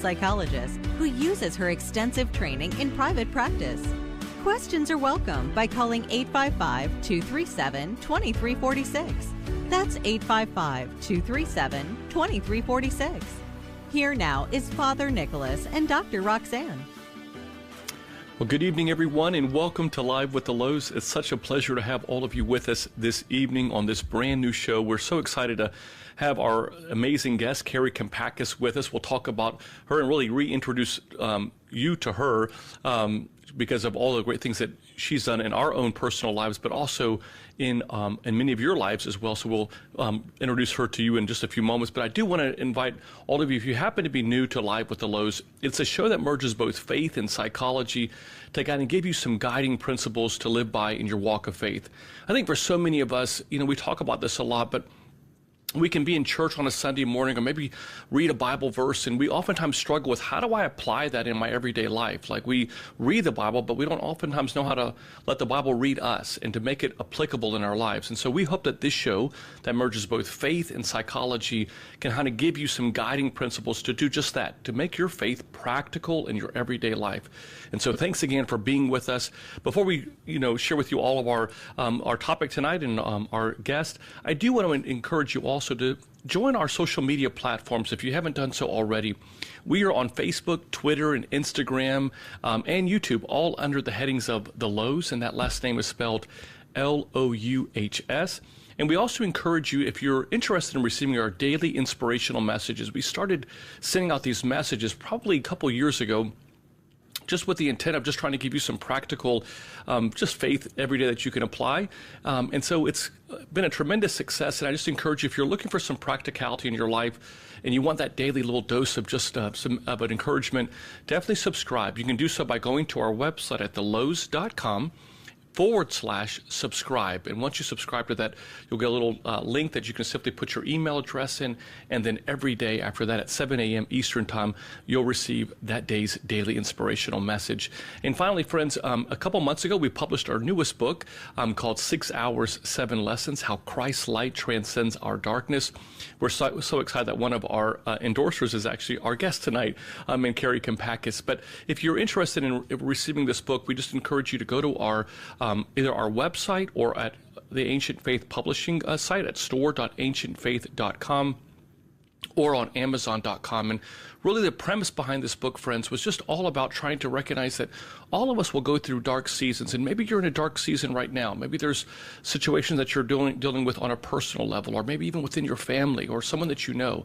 psychologist who uses her extensive training in private practice. Questions are welcome by calling 855-237-2346. That's 855-237-2346. Here now is Father Nicholas and Dr. Roxanne. Well, good evening, everyone, and welcome to Live with the Louhs. It's such a pleasure to have all of you with us this evening on this brand new show. We're so excited to have our amazing guest, Carrie Kampakis, with us. We'll talk about her and really reintroduce you to her because of all the great things that she's done in our own personal lives, but also in many of your lives as well. So we'll introduce her to you in just a few moments. But I do want to invite all of you, if you happen to be new to Live with the Louhs, it's a show that merges both faith and psychology to kind of give you some guiding principles to live by in your walk of faith. I think for so many of us, we talk about this a lot, but we can be in church on a Sunday morning or maybe read a Bible verse, and we oftentimes struggle with how do I apply that in my everyday life? Like, we read the Bible, but we don't oftentimes know how to let the Bible read us and to make it applicable in our lives. And so we hope that this show that merges both faith and psychology can kind of give you some guiding principles to do just that, to make your faith practical in your everyday life. And so thanks again for being with us. Before we, share with you all of our topic tonight and our guest, I do want to encourage you also to join our social media platforms if you haven't done so already. We are on Facebook, Twitter, and Instagram, and YouTube, all under the headings of The Louhs, and that last name is spelled Louhs. And we also encourage you, if you're interested in receiving our daily inspirational messages, we started sending out these messages probably a couple years ago, just with the intent of just trying to give you some practical, just faith every day that you can apply. And so it's been a tremendous success. And I just encourage you, if you're looking for some practicality in your life and you want that daily little dose of just some of an encouragement, definitely subscribe. You can do so by going to our website at thelouhs.com/subscribe. And once you subscribe to that, you'll get a little link that you can simply put your email address in, and then every day after that at 7 a.m. Eastern Time, you'll receive that day's daily inspirational message. And finally, friends, a couple months ago, we published our newest book called 6 Hours, 7 Lessons, How Christ's Light Transcends Our Darkness. We're so excited that one of our endorsers is actually our guest tonight, and Carrie Kampakis. But if you're interested in receiving this book, we just encourage you to go to our either our website or at the Ancient Faith Publishing site at store.ancientfaith.com or on Amazon.com. And really the premise behind this book, friends, was just all about trying to recognize that all of us will go through dark seasons. And maybe you're in a dark season right now. Maybe there's situations that you're dealing with on a personal level, or maybe even within your family or someone that you know.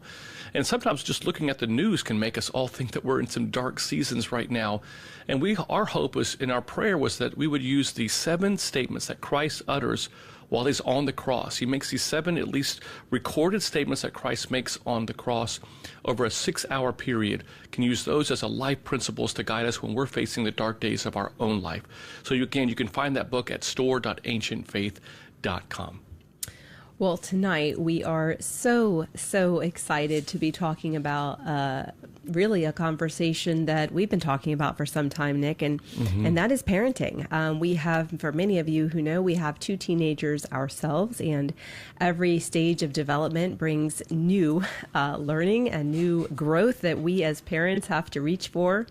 And sometimes just looking at the news can make us all think that we're in some dark seasons right now. And our hope was, and our prayer was, that we would use the 7 statements that Christ utters while he's on the cross. He makes these 7 at least recorded statements that Christ makes on the cross over a 6-hour period. Can use those as a life principles to guide us when we're facing the dark days of our own life. So you can find that book at store.ancientfaith.com. Well, tonight we are so excited to be talking about really a conversation that we've been talking about for some time, Nick, and that is parenting. We have, for many of you who know, we have 2 teenagers ourselves, and every stage of development brings new learning and new growth that we as parents have to reach for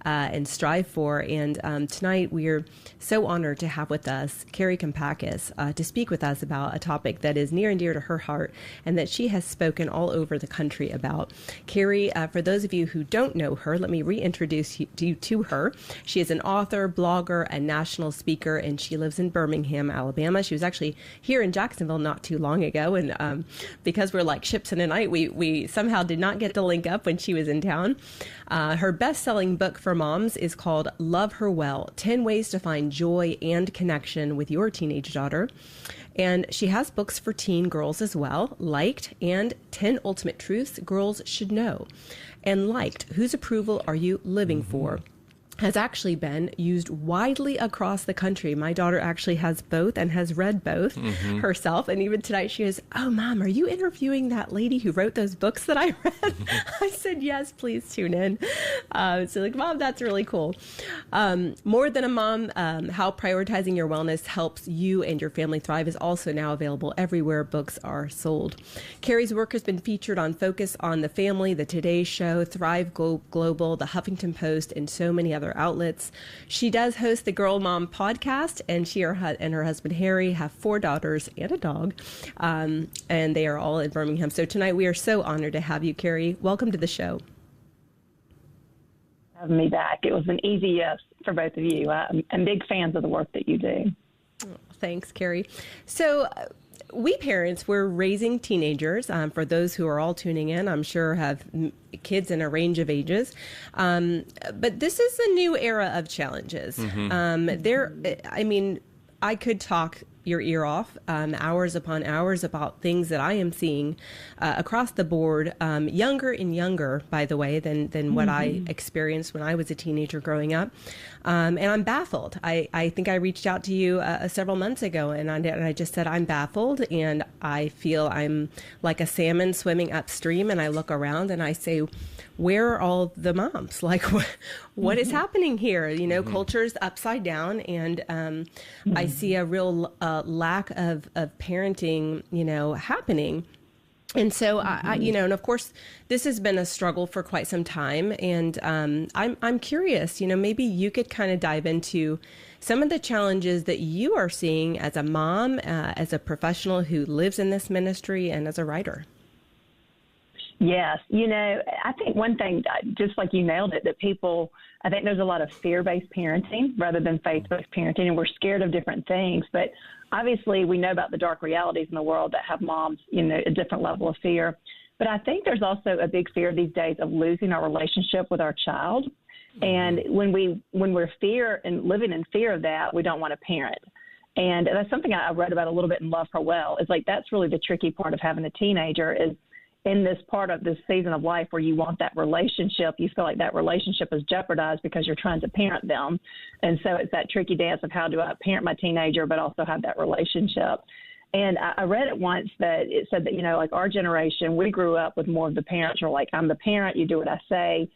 and strive for. And tonight we are so honored to have with us Carrie Kampakis to speak with us about a topic that is near and dear to her heart and that she has spoken all over the country about. Carrie, for those of you who don't know her, let me reintroduce you to her. She is an author, blogger, and national speaker, and she lives in Birmingham, Alabama. She was actually here in Jacksonville not too long ago, and because we're like ships in a night, we somehow did not get to link up when she was in town. Her best-selling book for moms is called Love Her Well, 10 Ways to Find Joy and Connection with Your Teenage Daughter. And she has books for teen girls as well, Liked and 10 Ultimate Truths Girls Should Know. And Liked, Whose Approval Are You Living For? has actually been used widely across the country. My daughter actually has both and has read both herself. And even tonight she goes, "Oh, Mom, are you interviewing that lady who wrote those books that I read?" I said, "Yes, please tune in." So like, Mom, that's really cool. More Than a Mom, How Prioritizing Your Wellness Helps You and Your Family Thrive is also now available everywhere books are sold. Carrie's work has been featured on Focus on the Family, The Today Show, Thrive Global, The Huffington Post, and so many other outlets. She does host the Girl Mom podcast, and she and her husband Harry have 4 daughters and a dog, and they are all in Birmingham. So tonight we are so honored to have you, Carrie. Welcome to the show. Having me back. It was an easy yes for both of you. I'm big fans of the work that you do. Oh, thanks, Carrie. So we parents, we're raising teenagers. For those who are all tuning in, I'm sure have kids in a range of ages. But this is a new era of challenges. I could talk your ear off hours upon hours about things that I am seeing across the board, younger and younger, by the way, than what I experienced when I was a teenager growing up. And I'm baffled. I think I reached out to you several months ago, and I just said, I'm baffled, and I feel I'm like a salmon swimming upstream, and I look around and I say, where are all the moms? Like, what is happening here? You know, culture's upside down, and I see a real lack of parenting, happening. And so, and of course, this has been a struggle for quite some time. And I'm curious, maybe you could kind of dive into some of the challenges that you are seeing as a mom, as a professional who lives in this ministry, and as a writer. Yes. I think one thing, just like you nailed it, that I think there's a lot of fear-based parenting rather than faith-based parenting, and we're scared of different things. But obviously we know about the dark realities in the world that have moms, a different level of fear. But I think there's also a big fear these days of losing our relationship with our child. And when we're living in fear of that, we don't want to parent. And that's something I read about a little bit in Love Her Well. It's like that's really the tricky part of having a teenager is in this part of this season of life where you want that relationship, you feel like that relationship is jeopardized because you're trying to parent them. And so it's that tricky dance of how do I parent my teenager but also have that relationship. And I read it once that it said that, like our generation, we grew up with more of the parents are like, I'm the parent, you do what I say.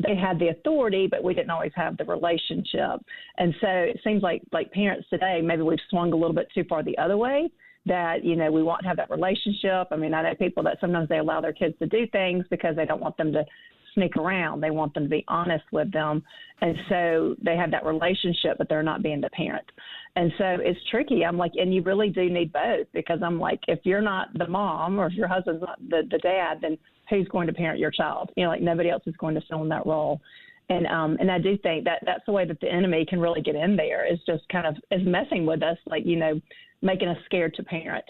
They had the authority, but we didn't always have the relationship. And so it seems like parents today, maybe we've swung a little bit too far the other way. That, we want to have that relationship. I mean, I know people that sometimes they allow their kids to do things because they don't want them to sneak around. They want them to be honest with them. And so they have that relationship, but they're not being the parent. And so it's tricky. I'm like, and you really do need both because I'm like, if you're not the mom or if your husband's not the dad, then who's going to parent your child? Like nobody else is going to fill in that role. And I do think that that's the way that the enemy can really get in there is just kind of is messing with us, like, making us scared to parent.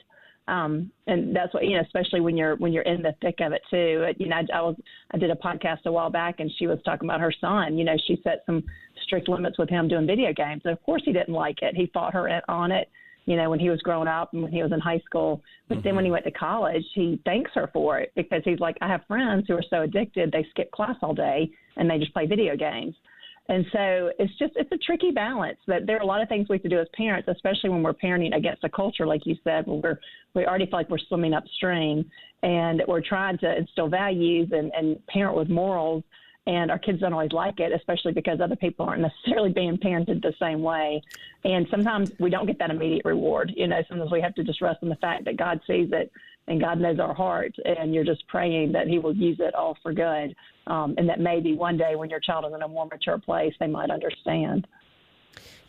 And that's what, especially when you're in the thick of it too. I did a podcast a while back and she was talking about her son. She set some strict limits with him doing video games. And of course he didn't like it. He fought her on it, when he was growing up and when he was in high school. But then when he went to college, he thanks her for it because he's like, I have friends who are so addicted, they skip class all day and they just play video games. And so it's a tricky balance, but there are a lot of things we have to do as parents, especially when we're parenting against a culture, like you said, where we already feel like we're swimming upstream and we're trying to instill values and parent with morals. And our kids don't always like it, especially because other people aren't necessarily being parented the same way. And sometimes we don't get that immediate reward. Sometimes we have to just rest in the fact that God sees it and God knows our heart. And you're just praying that he will use it all for good. And that maybe one day when your child is in a more mature place, they might understand.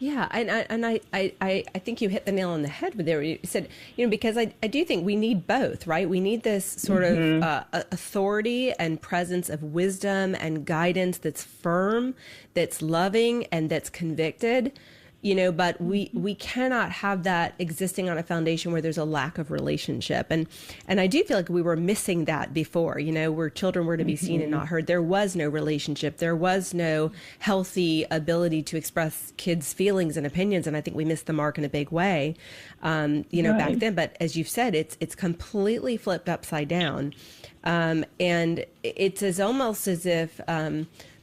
Yeah, and I think you hit the nail on the head with there. You said, because I do think we need both, right? We need this sort of authority and presence of wisdom and guidance that's firm, that's loving, and that's convicted. But we cannot have that existing on a foundation where there's a lack of relationship. And I do feel like we were missing that before, where children were to be seen and not heard. There was no relationship. There was no healthy ability to express kids' feelings and opinions. And I think we missed the mark in a big way, right. Back then. But as you've said, it's completely flipped upside down. And it's almost as if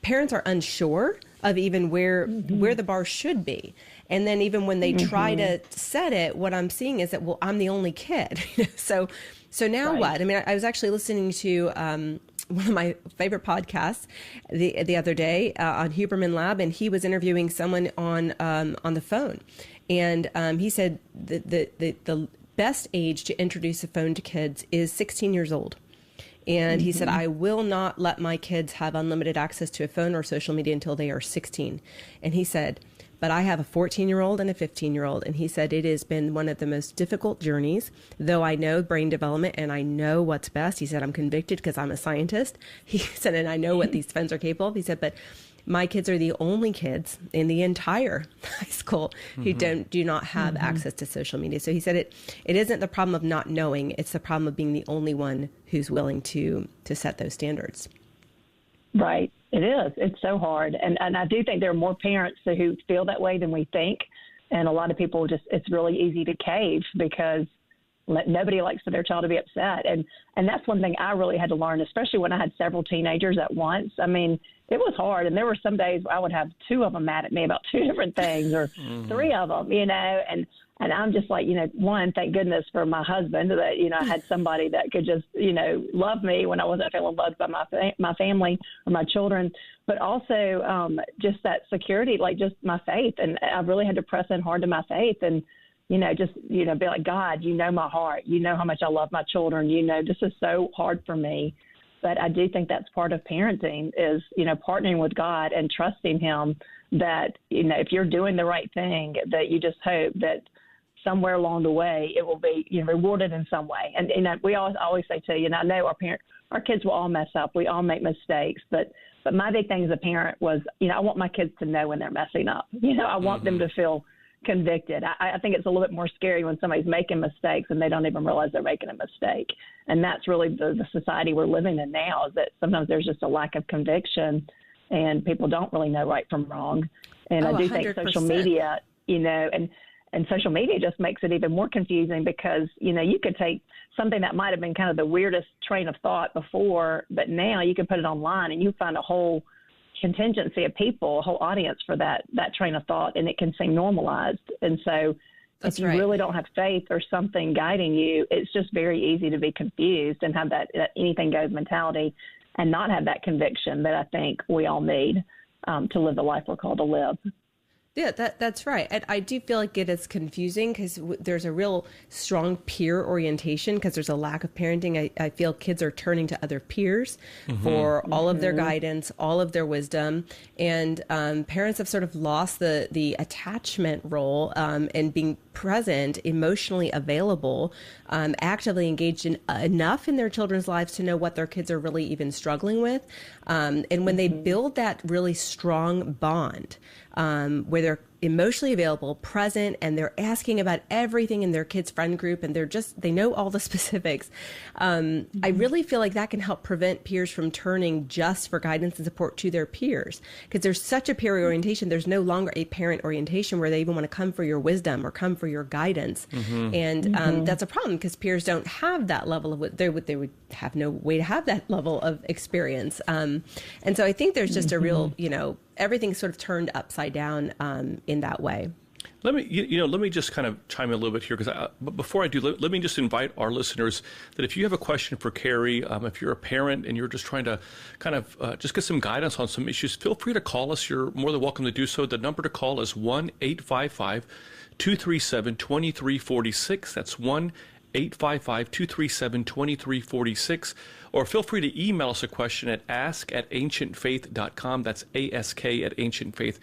parents are unsure of even where the bar should be. And then even when they try to set it, what I'm seeing is that, well, I'm the only kid. So now what? I mean, I was actually listening to one of my favorite podcasts the other day on Huberman Lab, and he was interviewing someone on the phone, and he said the best age to introduce a phone to kids is 16 years old. And he said, I will not let my kids have unlimited access to a phone or social media until they are 16. And he said, but I have a 14-year-old and a 15-year-old. And he said, it has been one of the most difficult journeys, though I know brain development and I know what's best. He said, I'm convicted because I'm a scientist. He said, and I know what these phones are capable of. He said, but my kids are the only kids in the entire high school who do not have access to social media. So he said it isn't the problem of not knowing, it's the problem of being the only one who's willing to set those standards. Right. It is. It's so hard. And I do think there are more parents who feel that way than we think. And a lot of people it's really easy to cave because nobody likes for their child to be upset. And that's one thing I really had to learn, especially when I had several teenagers at once. I mean, it was hard. And there were some days where I would have two of them mad at me about two different things or three of them, and I'm just like, one, thank goodness for my husband that, I had somebody that could just, love me when I wasn't feeling loved by my family or my children, but also just that security, like just my faith. And I really had to press in hard to my faith and, be like, God, my heart, how much I love my children, this is so hard for me. But I do think that's part of parenting is, partnering with God and trusting him that, if you're doing the right thing, that you just hope that somewhere along the way it will be rewarded in some way. And we always say to you, and I know our kids will all mess up. We all make mistakes. But my big thing as a parent was, I want my kids to know when they're messing up. I want them to feel convicted. I think it's a little bit more scary when somebody's making mistakes and they don't even realize they're making a mistake. And that's really the society we're living in now, is that sometimes there's just a lack of conviction and people don't really know right from wrong. And I do 100%. Think social media, and social media just makes it even more confusing because, you could take something that might have been kind of the weirdest train of thought before, but now you can put it online and you find a whole contingency of people, a whole audience for that train of thought, and it can seem normalized. And so if you really don't have faith or something guiding you, it's just very easy to be confused and have that anything goes mentality and not have that conviction that I think we all need to live the life we're called to live. Yeah, that's right. I do feel like it is confusing because there's a real strong peer orientation because there's a lack of parenting. I feel kids are turning to other peers for all of their guidance, all of their wisdom. And parents have sort of lost the attachment role and being present, emotionally available, actively engaged enough in their children's lives to know what their kids are really even struggling with. And when they build that really strong bond, where they're emotionally available, present, and they're asking about everything in their kids' friend group, and they know all the specifics. I really feel like that can help prevent peers from turning just for guidance and support to their peers, because there's such a peer orientation. There's no longer a parent orientation where they even want to come for your wisdom or come for your guidance. And that's a problem because peers don't have that level of they would have no way to have that level of experience. And so I think there's just a real, everything's sort of turned upside down in that way. Let me just kind of chime in a little bit here, but before I do, let me just invite our listeners that if you have a question for Carrie, if you're a parent and you're just trying to kind of just get some guidance on some issues, feel free to call us. You're more than welcome to do so. The number to call is 1-855-237-2346. That's 1-855-237-2346. Or feel free to email us a question at ask@ancientfaith.com. That's ask@ancientfaith.com.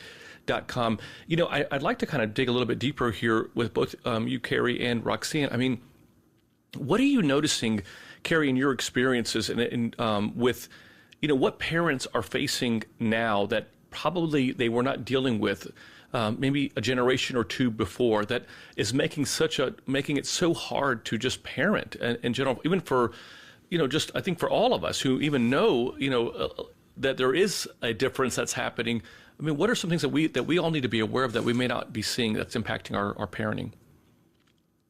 I'd like to kind of dig a little bit deeper here with both you, Carrie, and Roxanne. I mean, what are you noticing, Carrie, in your experiences and with, what parents are facing now that probably they were not dealing with maybe a generation or two before, that is making it so hard to just parent in general, even for, I think for all of us who even know, that there is a difference that's happening. I mean, what are some things that we all need to be aware of that we may not be seeing that's impacting our parenting?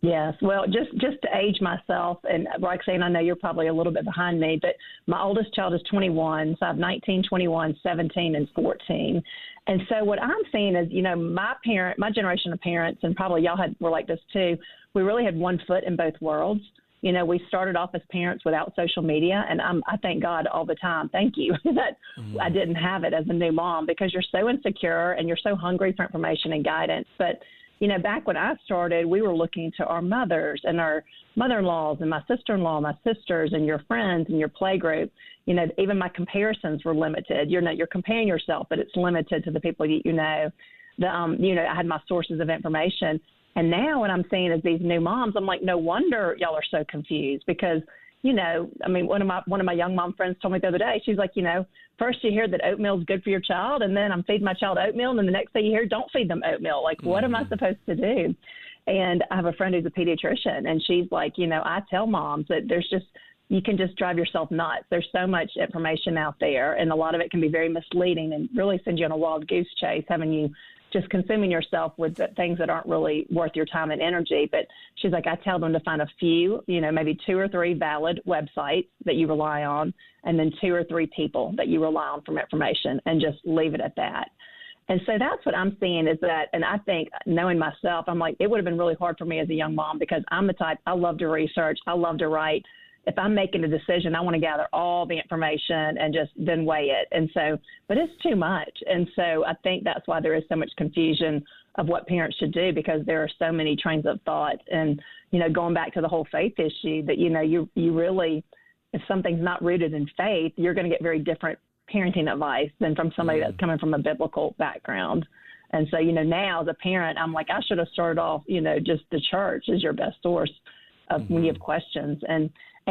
Yes. Well, just to age myself, and Roxanne, I know you're probably a little bit behind me, but my oldest child is 21. So I have 19, 21, 17, and 14. And so what I'm seeing is, my generation of parents, and probably y'all were like this too, we really had one foot in both worlds. We started off as parents without social media, and I thank God all the time. Thank you that I didn't have it as a new mom, because you're so insecure and you're so hungry for information and guidance. But back when I started, we were looking to our mothers and our mother-in-laws and my sister-in-law, my sisters, and your friends and your play group. Even my comparisons were limited. You're comparing yourself, but it's limited to the people you know. I had my sources of information. And now what I'm seeing is these new moms, I'm like, no wonder y'all are so confused, because, one of my young mom friends told me the other day, she's like, first you hear that oatmeal is good for your child, and then I'm feeding my child oatmeal, and then the next thing you hear, don't feed them oatmeal. Like, what am I supposed to do? And I have a friend who's a pediatrician, and she's like, I tell moms that you can just drive yourself nuts. There's so much information out there, and a lot of it can be very misleading and really send you on a wild goose chase, having you just consuming yourself with the things that aren't really worth your time and energy. But she's like, I tell them to find a few, maybe 2 or 3 valid websites that you rely on, and then 2 or 3 people that you rely on for information, and just leave it at that. And so that's what I'm seeing is that, and I think knowing myself, I'm like, it would have been really hard for me as a young mom, because I'm the type, I love to research, I love to write. If I'm making a decision, I want to gather all the information and just then weigh it. And so, but it's too much. And so I think that's why there is so much confusion of what parents should do, because there are so many trains of thought. And, going back to the whole faith issue, that, you really, if something's not rooted in faith, you're going to get very different parenting advice than from somebody that's coming from a biblical background. And so, now as a parent, I'm like, I should have started off, just the church is your best source of when you have questions. And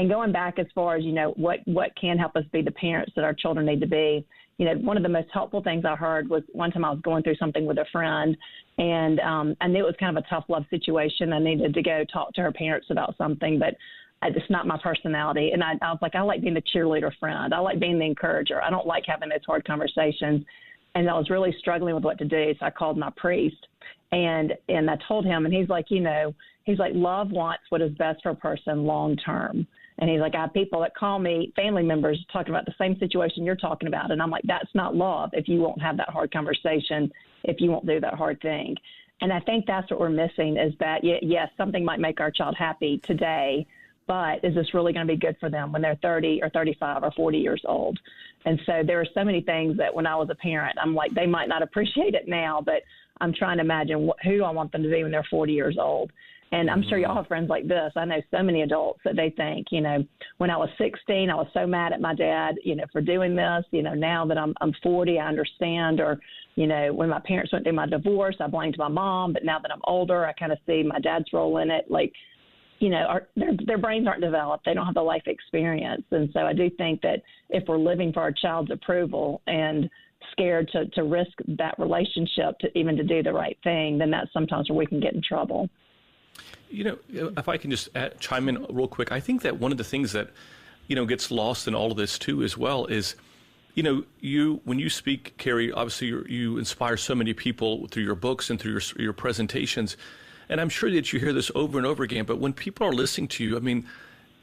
going back as far as, what can help us be the parents that our children need to be, one of the most helpful things I heard was one time I was going through something with a friend, and I knew it was kind of a tough love situation. I needed to go talk to her parents about something, but it's not my personality. And I was like, I like being the cheerleader friend. I like being the encourager. I don't like having those hard conversations. And I was really struggling with what to do. So I called my priest, and I told him, and he's like, love wants what is best for a person long term. And he's like, I have people that call me, family members, talking about the same situation you're talking about. And I'm like, that's not love if you won't have that hard conversation, if you won't do that hard thing. And I think that's what we're missing, is that, yes, something might make our child happy today, but is this really going to be good for them when they're 30 or 35 or 40 years old? And so there are so many things that when I was a parent, I'm like, they might not appreciate it now, but I'm trying to imagine who I want them to be when they're 40 years old. And I'm sure y'all have friends like this. I know so many adults that they think, when I was 16, I was so mad at my dad, for doing this. Now that I'm 40, I understand. Or, when my parents went through my divorce, I blamed my mom. But now that I'm older, I kind of see my dad's role in it. Like, their brains aren't developed. They don't have the life experience. And so I do think that if we're living for our child's approval and scared to risk that relationship to do the right thing, then that's sometimes where we can get in trouble. If I can just chime in real quick, I think that one of the things that, gets lost in all of this too as well is, when you speak, Carrie, obviously you inspire so many people through your books and through your presentations. And I'm sure that you hear this over and over again, but when people are listening to you,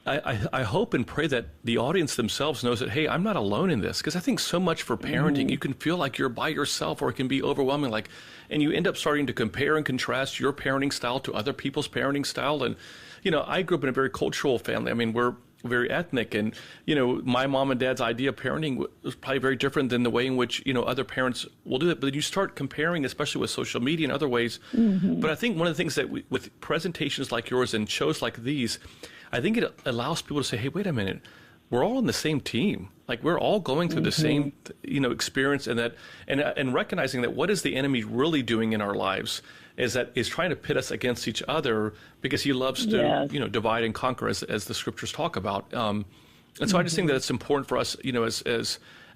I hope and pray that the audience themselves knows that, hey, I'm not alone in this. Because I think so much for parenting, you can feel like you're by yourself, or it can be overwhelming. And you end up starting to compare and contrast your parenting style to other people's parenting style. And, I grew up in a very cultural family. We're very ethnic. And, my mom and dad's idea of parenting was probably very different than the way in which, other parents will do it. But you start comparing, especially with social media and other ways. But I think one of the things that with presentations like yours and shows like these, I think it allows people to say, hey, wait a minute, we're all on the same team. Like, we're all going through the same, experience, and recognizing that what is the enemy really doing in our lives is trying to pit us against each other, because he loves to, divide and conquer, as the scriptures talk about. And so I just think that it's important for us,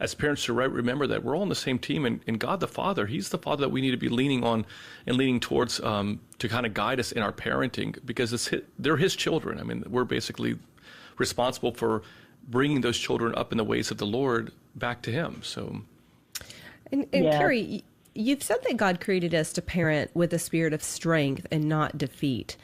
as parents to remember that we're all on the same team, and God the Father, he's the Father that we need to be leaning on and leaning towards to kind of guide us in our parenting, because they're his children. We're basically responsible for bringing those children up in the ways of the Lord back to him. So, and Carrie, you've said that God created us to parent with a spirit of strength and not defeat.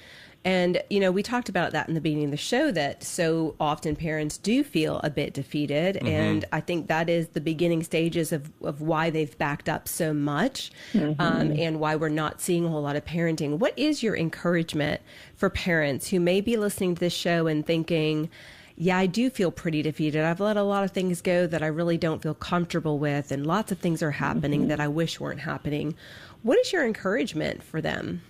And, you know, we talked about that in the beginning of the show, that so often parents do feel a bit defeated. And I think that is the beginning stages of why they've backed up so much, and why we're not seeing a whole lot of parenting. What is your encouragement for parents who may be listening to this show and thinking, yeah, I do feel pretty defeated. I've let a lot of things go that I really don't feel comfortable with, and lots of things are happening that I wish weren't happening. What is your encouragement for them?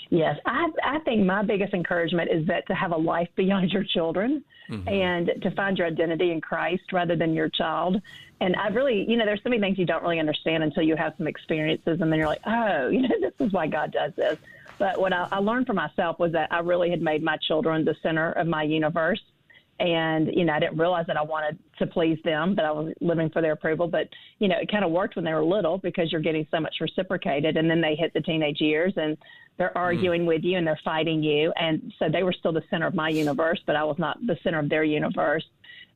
Yes, I think my biggest encouragement is that to have a life beyond your children and to find your identity in Christ rather than your child. And I really, you know, there's so many things you don't really understand until you have some experiences, and then you're like, oh, you know, this is why God does this. But what I learned for myself was that I really had made my children the center of my universe. And, you know, I didn't realize that I wanted to please them, that I was living for their approval. But, you know, it kind of worked when they were little because you're getting so much reciprocated. And then they hit the teenage years and they're arguing with you and they're fighting you. And so they were still the center of my universe, but I was not the center of their universe.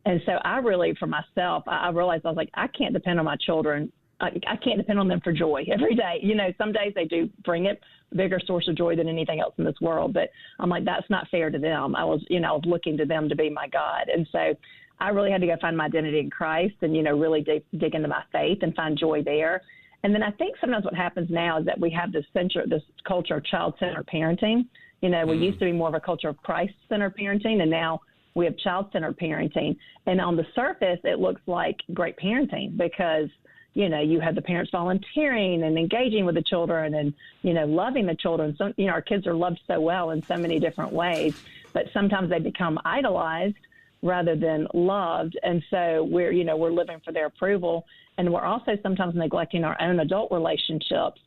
And so I really, for myself, I realized I was like, I can't depend on my children. I can't depend on them for joy every day. You know, some days they do bring it, a bigger source of joy than anything else in this world. But I'm like, that's not fair to them. I was looking to them to be my God. And so I really had to go find my identity in Christ and, you know, really dig into my faith and find joy there. And then I think sometimes what happens now is that we have this culture of child-centered parenting. You know, we used to be more of a culture of Christ-centered parenting, and now we have child-centered parenting. And on the surface, it looks like great parenting because, you know, you have the parents volunteering and engaging with the children and, you know, loving the children. So, you know, our kids are loved so well in so many different ways, but sometimes they become idolized rather than loved. And so we're living for their approval. And we're also sometimes neglecting our own adult relationships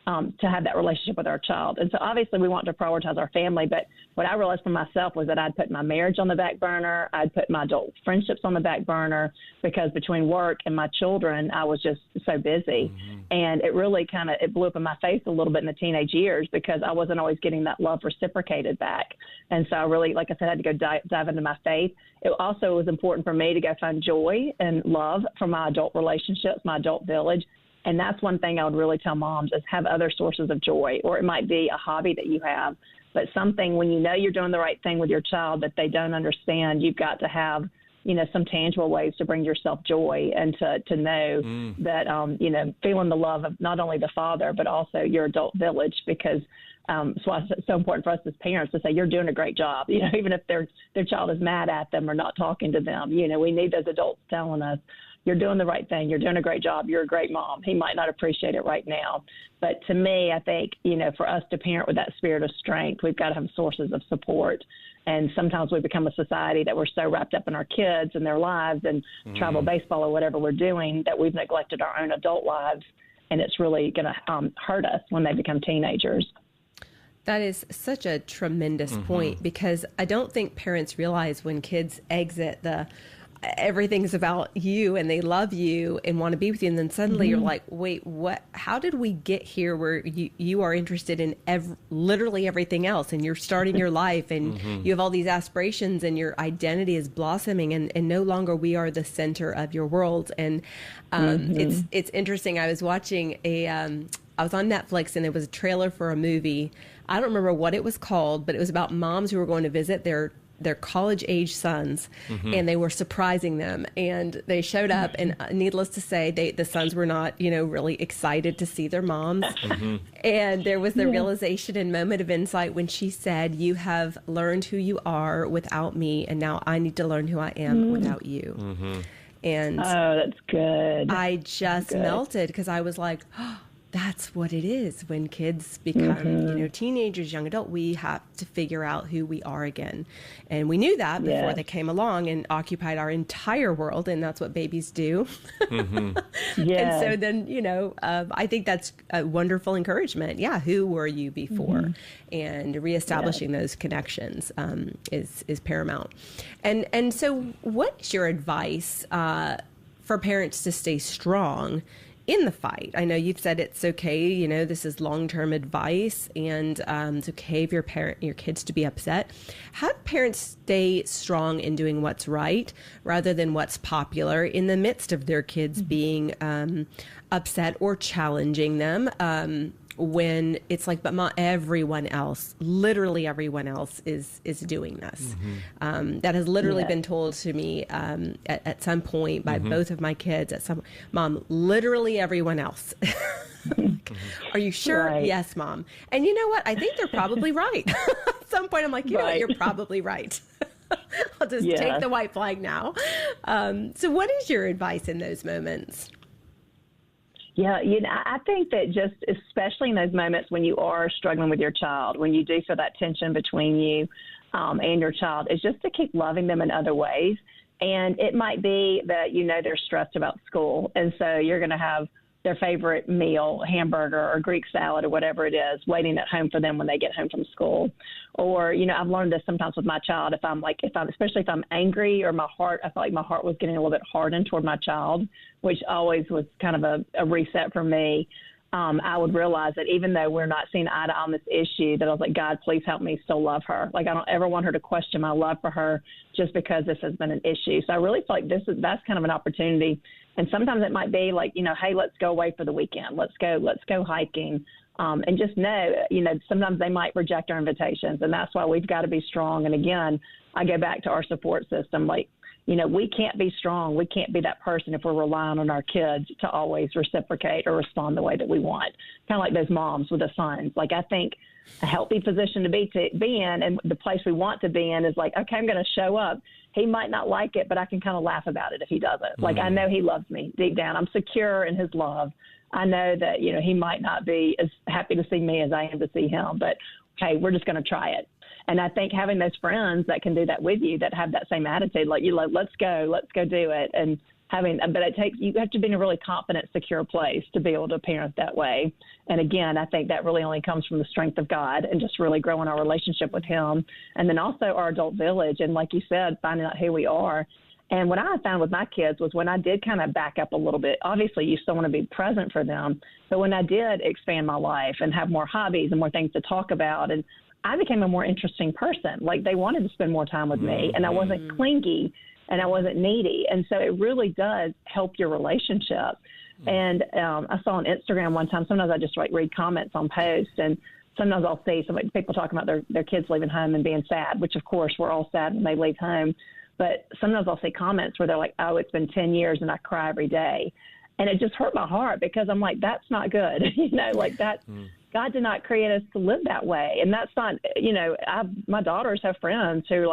to have that relationship with our child. And so obviously we want to prioritize our family, but what I realized for myself was that I'd put my marriage on the back burner. I'd put my adult friendships on the back burner because between work and my children, I was just so busy. And it really it blew up in my face a little bit in the teenage years because I wasn't always getting that love reciprocated back. And so I really, like I said, I had to go dive into my faith. It also was important for me to go find joy and love from my adult relationships, my adult village. And that's one thing I would really tell moms is have other sources of joy, or it might be a hobby that you have, but something when you know you're doing the right thing with your child that they don't understand, you've got to have, you know, some tangible ways to bring yourself joy and to know that, you know, feeling the love of not only the father, but also your adult village, because that's why it's so important for us as parents to say, you're doing a great job. You know, even if their child is mad at them or not talking to them, you know, we need those adults telling us, you're doing the right thing. You're doing a great job. You're a great mom. He might not appreciate it right now. But to me, I think, you know, for us to parent with that spirit of strength, we've got to have sources of support. And sometimes we become a society that we're so wrapped up in our kids and their lives and travel baseball or whatever we're doing that we've neglected our own adult lives. And it's really going to hurt us when they become teenagers. That is such a tremendous point, because I don't think parents realize when kids exit everything's about you and they love you and want to be with you, and then suddenly you're like, wait, what? How did we get here where you are interested in literally everything else, and you're starting your life and you have all these aspirations and your identity is blossoming, and no longer we are the center of your world. And it's interesting. I was watching I was on Netflix and there was a trailer for a movie. I don't remember what it was called, but it was about moms who were going to visit their college-age sons, and they were surprising them. And they showed up, and needless to say, the sons were not, you know, really excited to see their moms. And there was the realization and moment of insight when she said, "You have learned who you are without me, and now I need to learn who I am without you." And that's good. I just melted because I was like, oh, that's what it is when kids become, you know, teenagers, young adult. We have to figure out who we are again. And we knew that before they came along and occupied our entire world. And that's what babies do. And so then, you know, I think that's a wonderful encouragement. Yeah. Who were you before? And reestablishing those connections is paramount. And so what's your advice for parents to stay strong in the fight? I know you've said it's okay, you know, this is long-term advice, and it's okay for your kids to be upset. How do parents stay strong in doing what's right rather than what's popular in the midst of their kids being upset or challenging them? when it's like, but everyone else, literally everyone else is doing this. That has literally been told to me at some point by both of my kids. Mom, literally everyone else. Are you sure? Right. Yes, Mom. And you know what? I think they're probably right. At some point, I'm like, you know what? You're probably right. I'll just take the white flag now. So what is your advice in those moments? Yeah, I think that just especially in those moments when you are struggling with your child, when you do feel that tension between you and your child, is just to keep loving them in other ways. And it might be that, they're stressed about school. And so you're going to have their favorite meal, hamburger or Greek salad or whatever it is, waiting at home for them when they get home from school. Or, I've learned this sometimes with my child. Especially if I'm angry or I felt like my heart was getting a little bit hardened toward my child, which always was kind of a reset for me. I would realize that even though we're not seeing eye to eye on this issue, that I was like, God, please help me still love her. Like, I don't ever want her to question my love for her just because this has been an issue. So I really feel like that's kind of an opportunity. And sometimes it might be like, hey, let's go away for the weekend. Let's go hiking. And just know, sometimes they might reject our invitations. And that's why we've got to be strong. And again, I go back to our support system. Like, we can't be strong. We can't be that person if we're relying on our kids to always reciprocate or respond the way that we want. Kind of like those moms with the sons. Like, I think a healthy position to be in and the place we want to be in is like, okay, I'm going to show up. He might not like it, but I can kind of laugh about it if he doesn't. Like, I know he loves me deep down. I'm secure in his love. I know that, he might not be as happy to see me as I am to see him, but hey, we're just going to try it. And I think having those friends that can do that with you, that have that same attitude, like, let's go do it. And you have to be in a really confident, secure place to be able to parent that way. And again, I think that really only comes from the strength of God and just really growing our relationship with him. And then also our adult village. And like you said, finding out who we are. And what I found with my kids was when I did kind of back up a little bit, obviously you still want to be present for them. But when I did expand my life and have more hobbies and more things to talk about, and I became a more interesting person. Like, they wanted to spend more time with me, and I wasn't clingy and I wasn't needy. And so it really does help your relationship. And I saw on Instagram one time, sometimes I just read comments on posts, and sometimes I'll see people talking about their kids leaving home and being sad, which of course we're all sad when they leave home. But sometimes I'll see comments where they're like, oh, it's been 10 years and I cry every day. And it just hurt my heart because I'm like, that's not good. God did not create us to live that way. And that's not, my daughters have friends who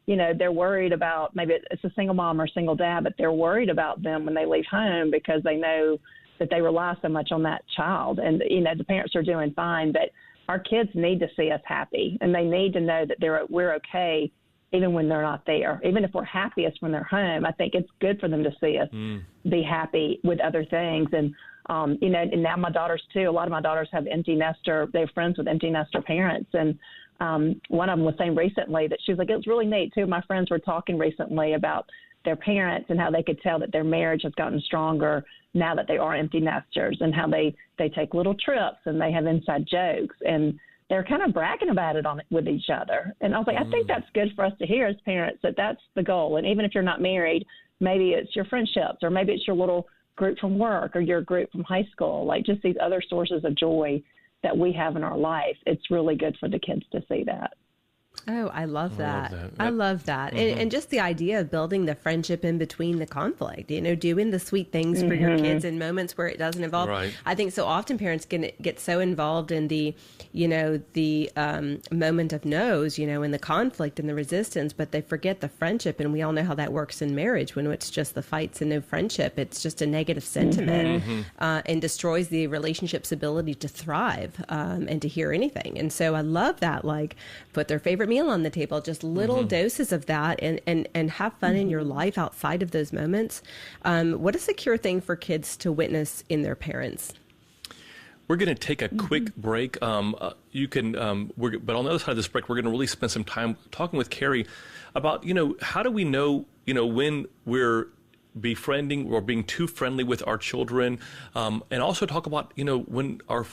they're worried about, maybe it's a single mom or single dad, but they're worried about them when they leave home because they know that they rely so much on that child. And, the parents are doing fine, but our kids need to see us happy, and they need to know that we're okay even when they're not there. Even if we're happiest when they're home, I think it's good for them to see us be happy with other things. And, and now my daughters too, a lot of my daughters have they're friends with empty nester parents. And one of them was saying recently that she was like, it was really neat. Two of my friends were talking recently about their parents and how they could tell that their marriage has gotten stronger now that they are empty nesters, and how they take little trips and they have inside jokes, and they're kind of bragging about it with each other. And I was like, I think that's good for us to hear as parents, that that's the goal. And even if you're not married, maybe it's your friendships, or maybe it's your little group from work or your group from high school, like just these other sources of joy that we have in our life. It's really good for the kids to see that. Oh, I love that. I love that. And just the idea of building the friendship in between the conflict, doing the sweet things for your kids in moments where it doesn't involve. Right. I think so often parents get so involved in the moment of no's, in the conflict and the resistance, but they forget the friendship. And we all know how that works in marriage when it's just the fights and no friendship. It's just a negative sentiment and destroys the relationship's ability to thrive and to hear anything. And so I love that, like, put their favorite meal on the table, just little doses of that, and have fun in your life outside of those moments. What a secure thing for kids to witness in their parents. We're going to take a quick break. But on the other side of this break, we're going to really spend some time talking with Carrie about, how do we know, when we're befriending or being too friendly with our children, and also talk about, when our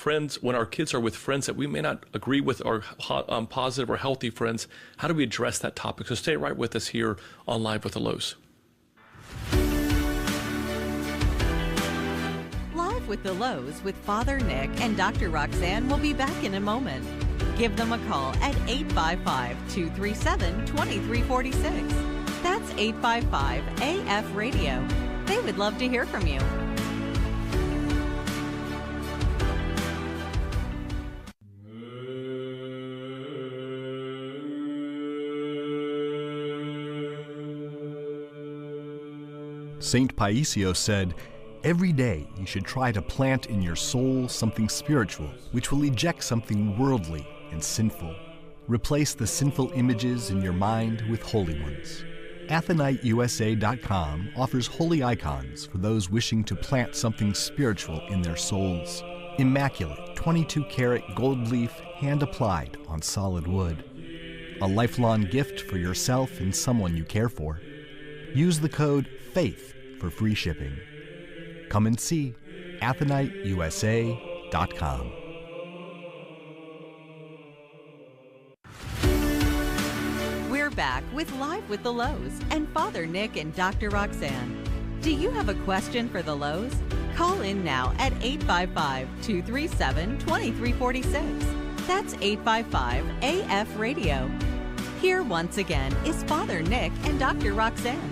kids are with friends that we may not agree with, or positive or healthy friends, how do we address that topic? So stay right with us here on Live with the Louhs. Live with the Louhs with Father Nick and Dr. Roxanne will be back in a moment. Give them a call at 855-237-2346. That's 855-AF-RADIO. They would love to hear from you. Saint Paisios said, "Every day you should try to plant in your soul something spiritual, which will eject something worldly and sinful. Replace the sinful images in your mind with holy ones." AtheniteUSA.com offers holy icons for those wishing to plant something spiritual in their souls. Immaculate 22-karat gold leaf hand-applied on solid wood. A lifelong gift for yourself and someone you care for. Use the code FAITH for free shipping. Come and see AtheniteUSA.com. We're back with Live with the Louhs and Father Nick and Dr. Roxanne. Do you have a question for the Louhs? Call in now at 855-237-2346. That's 855-AF-RADIO. Here once again is Father Nick and Dr. Roxanne.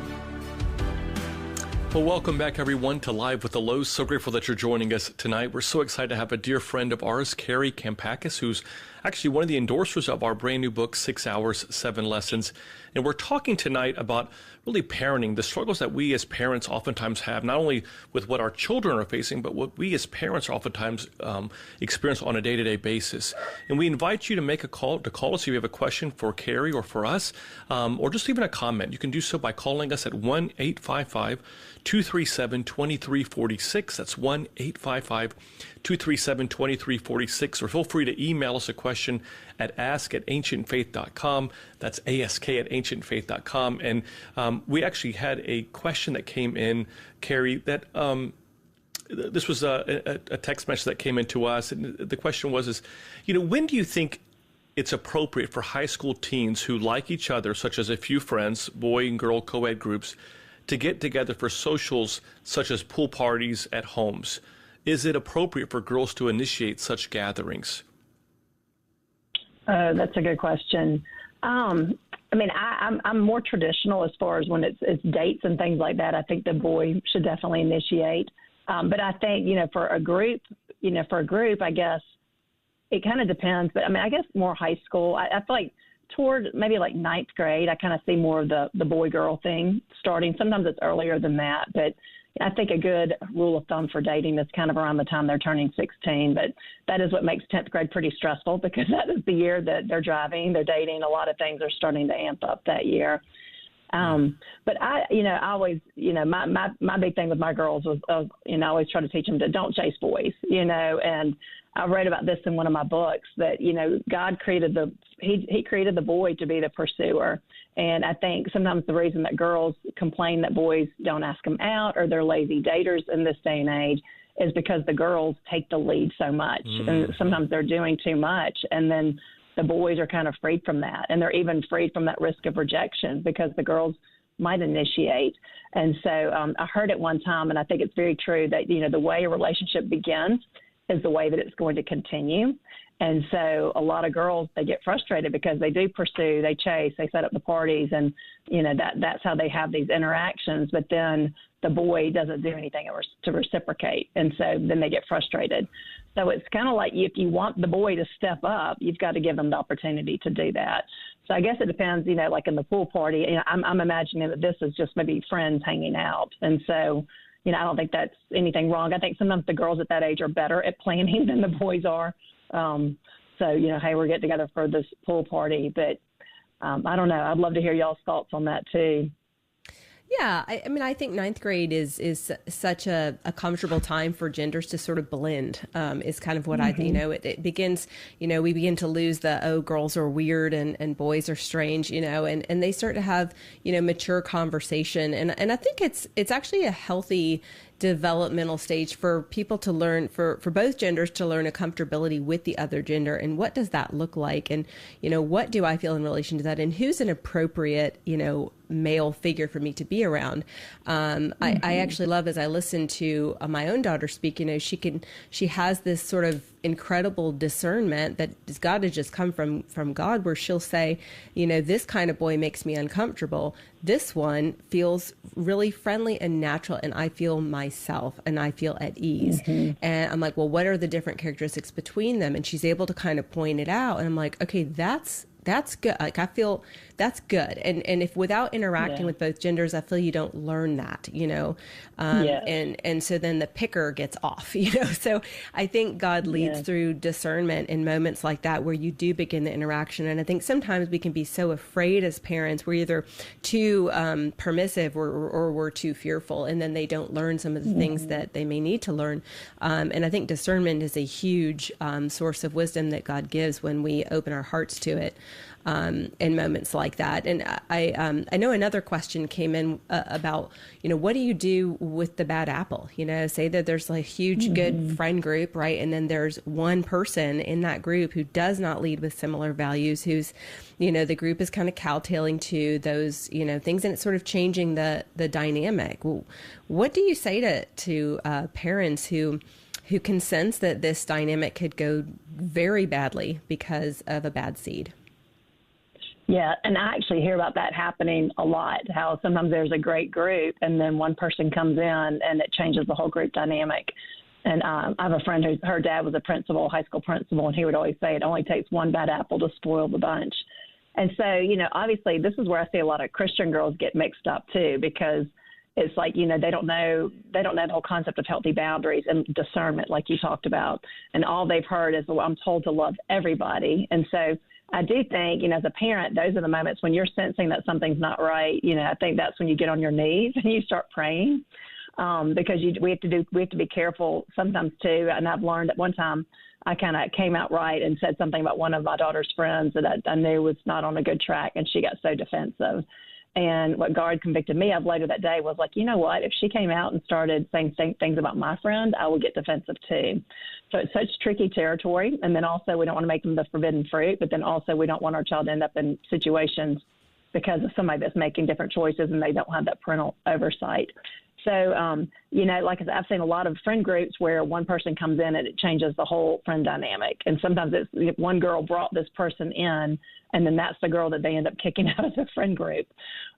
Well, welcome back, everyone, to Live with the Louhs. So grateful that you're joining us tonight. We're so excited to have a dear friend of ours, Carrie Kampakis, who's actually one of the endorsers of our brand new book, 6 Hours, 7 Lessons. And we're talking tonight about really parenting, the struggles that we as parents oftentimes have, not only with what our children are facing, but what we as parents oftentimes experience on a day-to-day basis. And we invite you to make a call, to call us if you have a question for Carrie or for us, or just even a comment. You can do so by calling us at 1-855-237-2346. That's 1-855-237-2346. Or feel free to email us a question at ask@ancientfaith.com. That's ask@ancientfaith.com. And we actually had a question that came in, Carrie, that this was a text message that came in to us. And the question was, when do you think it's appropriate for high school teens who like each other, such as a few friends, boy and girl co-ed groups, to get together for socials such as pool parties at homes? Is it appropriate for girls to initiate such gatherings? That's a good question. I'm more traditional as far as when it's dates and things like that. I think the boy should definitely initiate. But I think, for a group, I guess it kind of depends. But I guess more high school. I feel like toward maybe like ninth grade, I kind of see more of the boy-girl thing starting. Sometimes it's earlier than that, but I think a good rule of thumb for dating is kind of around the time they're turning 16. But that is what makes 10th grade pretty stressful, because that is the year that they're driving, they're dating. A lot of things are starting to amp up that year. But I always, my big thing with my girls was, I always try to teach them to don't chase boys, and I read about this in one of my books that, God created he created the boy to be the pursuer. And I think sometimes the reason that girls complain that boys don't ask them out or they're lazy daters in this day and age is because the girls take the lead so much. And sometimes they're doing too much. And then the boys are kind of freed from that. And they're even freed from that risk of rejection because the girls might initiate. And so I heard it one time, and I think it's very true that, the way a relationship begins is the way that it's going to continue. And so a lot of girls, they get frustrated because they do pursue, they chase, they set up the parties, and, that's how they have these interactions. But then the boy doesn't do anything to reciprocate. And so then they get frustrated. So it's kind of like if you want the boy to step up, you've got to give them the opportunity to do that. So I guess it depends, like in the pool party, I'm imagining that this is just maybe friends hanging out. And so, I don't think that's anything wrong. I think sometimes the girls at that age are better at planning than the boys are. So, hey, we're getting together for this pool party, but I don't know. I'd love to hear y'all's thoughts on that too. Yeah, I think ninth grade is such a comfortable time for genders to sort of blend, is kind of what I think. It begins, we begin to lose girls are weird and boys are strange, and they start to have, mature conversation. And I think it's actually a healthy developmental stage for people to learn, for both genders to learn a comfortability with the other gender. And what does that look like? And, what do I feel in relation to that? And who's an appropriate, male figure for me to be around. I actually love, as I listen to my own daughter speak, she has this sort of incredible discernment that has got to just come from God, where she'll say, this kind of boy makes me uncomfortable. This one feels really friendly and natural, and I feel myself and I feel at ease. And I'm like, well, what are the different characteristics between them? And she's able to kind of point it out. And I'm like, okay, that's good. Like, I feel that's good. And if without interacting with both genders, I feel you don't learn that, and so then the picker gets off, so I think God leads through discernment in moments like that, where you do begin the interaction. And I think sometimes we can be so afraid as parents, we're either too permissive or we're too fearful, and then they don't learn some of the things that they may need to learn. And I think discernment is a huge source of wisdom that God gives when we open our hearts to it. In moments like that. And I know another question came in about, what do you do with the bad apple? Say that there's a huge good friend group, right? And then there's one person in that group who does not lead with similar values, who's, the group is kind of cowtailing to those, things, and it's sort of changing the dynamic. Well, what do you say to parents who can sense that this dynamic could go very badly because of a bad seed? Yeah, and I actually hear about that happening a lot, how sometimes there's a great group and then one person comes in and it changes the whole group dynamic. And I have a friend who, her dad was a principal, high school principal, and he would always say it only takes one bad apple to spoil the bunch. And so, obviously this is where I see a lot of Christian girls get mixed up too, because it's like, they don't know the whole concept of healthy boundaries and discernment, like you talked about. And all they've heard is, well, I'm told to love everybody. And so I do think, as a parent, those are the moments when you're sensing that something's not right. I think that's when you get on your knees and you start praying, because we have to be careful sometimes too. And I've learned that one time I kind of came out right and said something about one of my daughter's friends that I knew was not on a good track, and she got so defensive. And what God convicted me of later that day was like, you know what, if she came out and started saying things about my friend, I would get defensive too. So it's such tricky territory. And then also we don't want to make them the forbidden fruit, but then also we don't want our child to end up in situations because of somebody that's making different choices and they don't have that parental oversight. So, like I said, I've seen a lot of friend groups where one person comes in and it changes the whole friend dynamic. And sometimes it's one girl brought this person in, and then that's the girl that they end up kicking out of the friend group.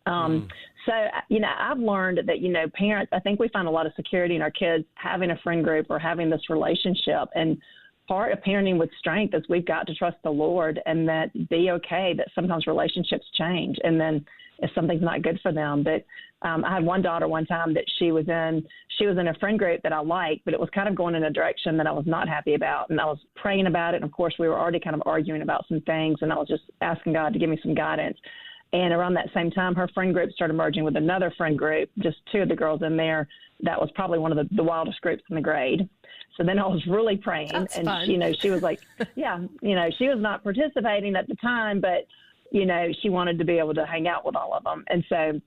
So, I've learned that, parents, I think we find a lot of security in our kids having a friend group or having this relationship. And part of parenting with strength is we've got to trust the Lord and that be okay that sometimes relationships change. And then if something's not good for them. But I had one daughter one time that she was in a friend group that I liked, but it was kind of going in a direction that I was not happy about. And I was praying about it. And of course, we were already kind of arguing about some things, and I was just asking God to give me some guidance. And around that same time, her friend group started merging with another friend group, just two of the girls in there. That was probably one of the wildest groups in the grade. So then I was really praying. That's and, fun. She was like, she was not participating at the time, but, she wanted to be able to hang out with all of them. And so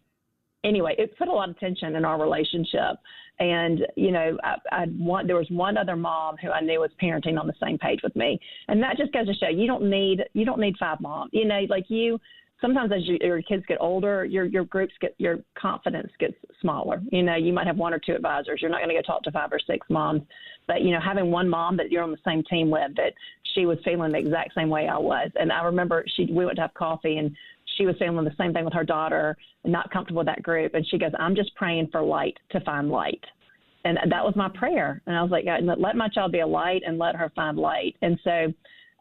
anyway, it put a lot of tension in our relationship. And, there was one other mom who I knew was parenting on the same page with me. And that just goes to show you don't need 5 moms, sometimes as your kids get older, your confidence gets smaller. You might have 1 or 2 advisors. You're not going to go talk to 5 or 6 moms. But, having one mom that you're on the same team with, that she was feeling the exact same way I was. And I remember we went to have coffee, and she was feeling the same thing with her daughter and not comfortable with that group. And she goes, I'm just praying for light to find light. And that was my prayer. And I was like, let my child be a light and let her find light. And so,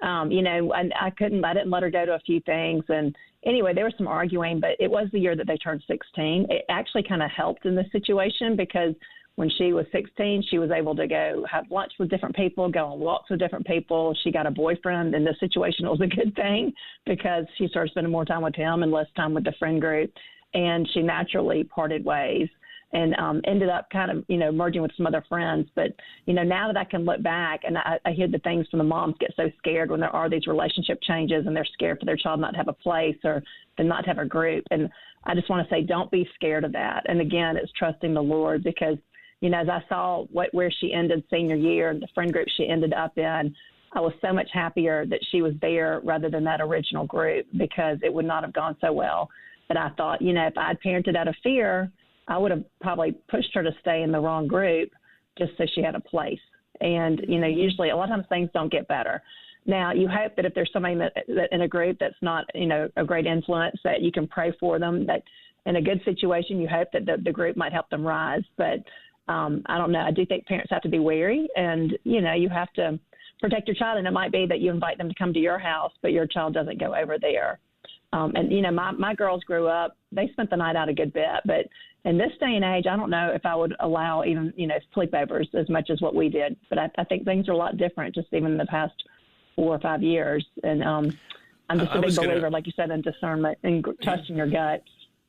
and I didn't let her go to a few things. And anyway, there was some arguing, but it was the year that they turned 16. It actually kind of helped in this situation because when she was 16, she was able to go have lunch with different people, go on walks with different people. She got a boyfriend, and this situation was a good thing because she started spending more time with him and less time with the friend group. And she naturally parted ways and ended up kind of, merging with some other friends. But, now that I can look back and I hear the things from the moms get so scared when there are these relationship changes and they're scared for their child not to have a place or to not have a group. And I just want to say, don't be scared of that. And again, it's trusting the Lord because, as I saw where she ended senior year and the friend group she ended up in, I was so much happier that she was there rather than that original group because it would not have gone so well. But I thought, if I'd parented out of fear, I would have probably pushed her to stay in the wrong group just so she had a place. And, usually a lot of times things don't get better. Now, you hope that if there's somebody that in a group that's not, a great influence, that you can pray for them, that in a good situation, you hope that the group might help them rise. But I don't know. I do think parents have to be wary, and, you have to protect your child. And it might be that you invite them to come to your house, but your child doesn't go over there. And, my girls grew up, they spent the night out a good bit. But in this day and age, I don't know if I would allow even, sleepovers as much as what we did. But I think things are a lot different just even in the past 4 or 5 years. And I'm just a big believer, like you said, in discernment and trusting your gut.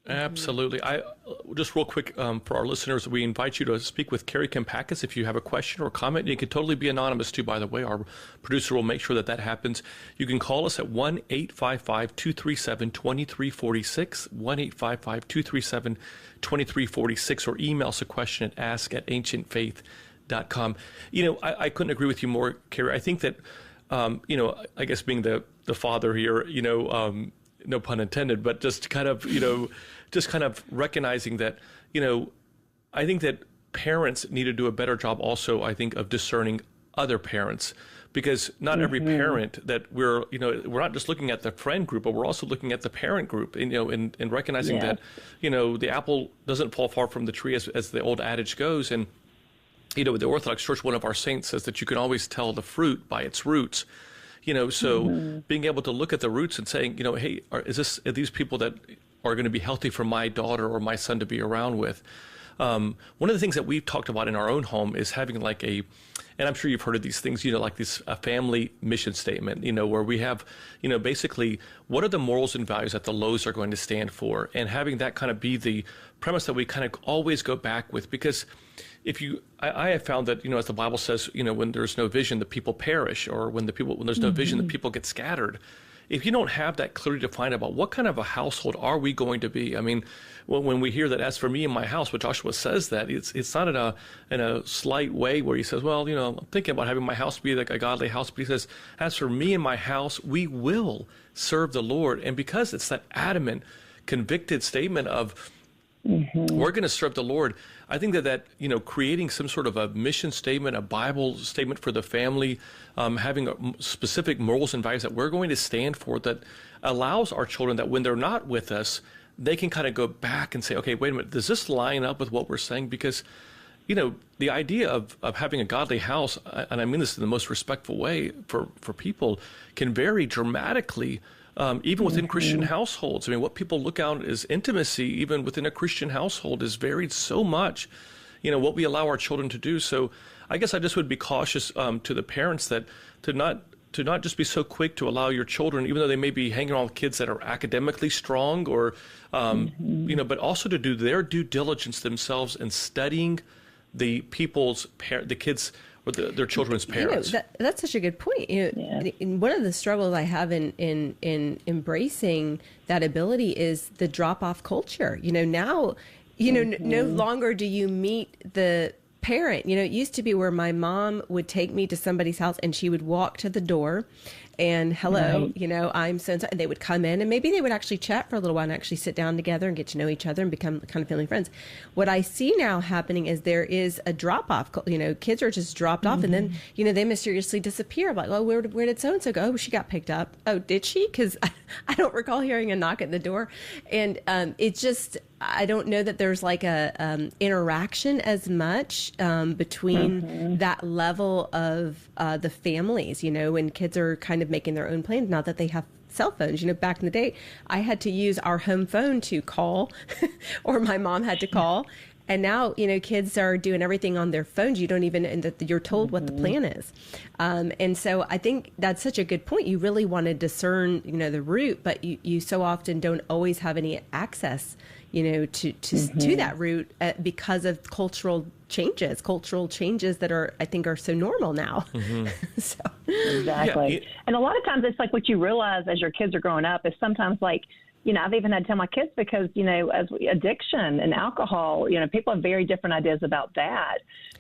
Absolutely. Just real quick for our listeners, we invite you to speak with Carrie Kampakis if you have a question or comment. You can totally be anonymous too, by the way. Our producer will make sure that happens. You can call us at 1-855-237-2346, 1-855-237-2346, or email us a question at ask@ancientfaith.com. I couldn't agree with you more, Carrie. I think that, I guess being the father here, no pun intended, but just kind of recognizing that, I think that parents need to do a better job also, I think, of discerning other parents, because not every parent that we're not just looking at the friend group, but we're also looking at the parent group, and recognizing that, the apple doesn't fall far from the tree, as the old adage goes. And, with the Orthodox Church, one of our saints says that you can always tell the fruit by its roots. So being able to look at the roots and saying, hey, are these people that are going to be healthy for my daughter or my son to be around with? One of the things that we've talked about in our own home is having and I'm sure you've heard of these things, like a family mission statement, where we have, basically what are the morals and values that the Louhs are going to stand for, and having that kind of be the premise that we kind of always go back with. Because I have found that, as the Bible says, when there's no vision, the people perish, or when there's no vision, the people get scattered. If you don't have that clearly defined about what kind of a household are we going to be, I mean, when we hear that, as for me and my house, but Joshua says that, it's not in a slight way where he says, well, I'm thinking about having my house be like a godly house, but he says, as for me and my house, we will serve the Lord. And because it's that adamant, convicted statement of we're going to serve the Lord, I think that creating some sort of a mission statement, a Bible statement for the family, having specific morals and values that we're going to stand for, that allows our children that when they're not with us, they can kind of go back and say, okay, wait a minute, does this line up with what we're saying? Because, the idea of having a godly house, and I mean this in the most respectful way for people, can vary dramatically. Even within Christian households. I mean, what people look out as intimacy, even within a Christian household, is varied so much, what we allow our children to do. So I guess I just would be cautious to the parents that to not just be so quick to allow your children, even though they may be hanging around with kids that are academically strong, or, but also to do their due diligence themselves in studying the kids' or their children's parents. That's such a good point. One of the struggles I have in embracing that ability is the drop-off culture. Now, no longer do you meet the parent. It used to be where my mom would take me to somebody's house and she would walk to the door and hello, I'm so-and-so. And they would come in and maybe they would actually chat for a little while and actually sit down together and get to know each other and become kind of family friends. What I see now happening is there is a drop off, kids are just dropped off and then, they mysteriously disappear. I'm like, oh, where did so-and-so go? Oh, she got picked up. Oh, did she? Because I don't recall hearing a knock at the door. And it just, I don't know that there's like a interaction as much between that level of the families, when kids are kind of making their own plans, not that they have cell phones. Back in the day, I had to use our home phone to call or my mom had to call. And now, kids are doing everything on their phones. You don't even, and you're told what the plan is. And so I think that's such a good point. You really want to discern, the route, but you so often don't always have any access, to that route because of cultural changes that I think are so normal now. So. Exactly. Yeah. And a lot of times it's like what you realize as your kids are growing up is sometimes like, I've even had to tell my kids because, as addiction and alcohol, people have very different ideas about that.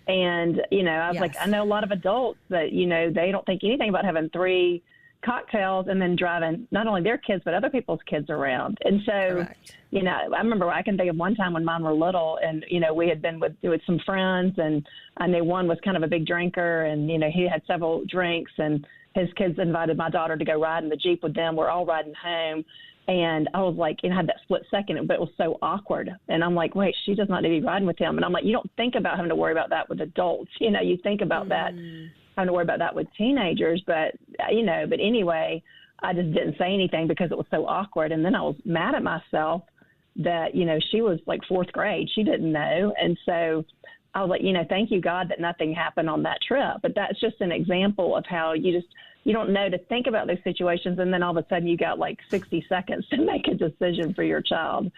And, I was like, I know a lot of adults that, they don't think anything about having 3 cocktails and then driving not only their kids, but other people's kids around. And so, Correct. I remember I can think of one time when mine were little and, we had been with some friends and I knew one was kind of a big drinker and, he had several drinks and his kids invited my daughter to go ride in the Jeep with them. We're all riding home. And I was like, I had that split second, but it was so awkward. And I'm like, wait, she does not need to be riding with him. And I'm like, you don't think about having to worry about that with adults. You think about that, having to worry about that with teenagers. But, but anyway, I just didn't say anything because it was so awkward. And then I was mad at myself that, she was like fourth grade. She didn't know. And so I was like, thank you, God, that nothing happened on that trip. But that's just an example of how you don't know to think about those situations. And then all of a sudden you got like 60 seconds to make a decision for your child.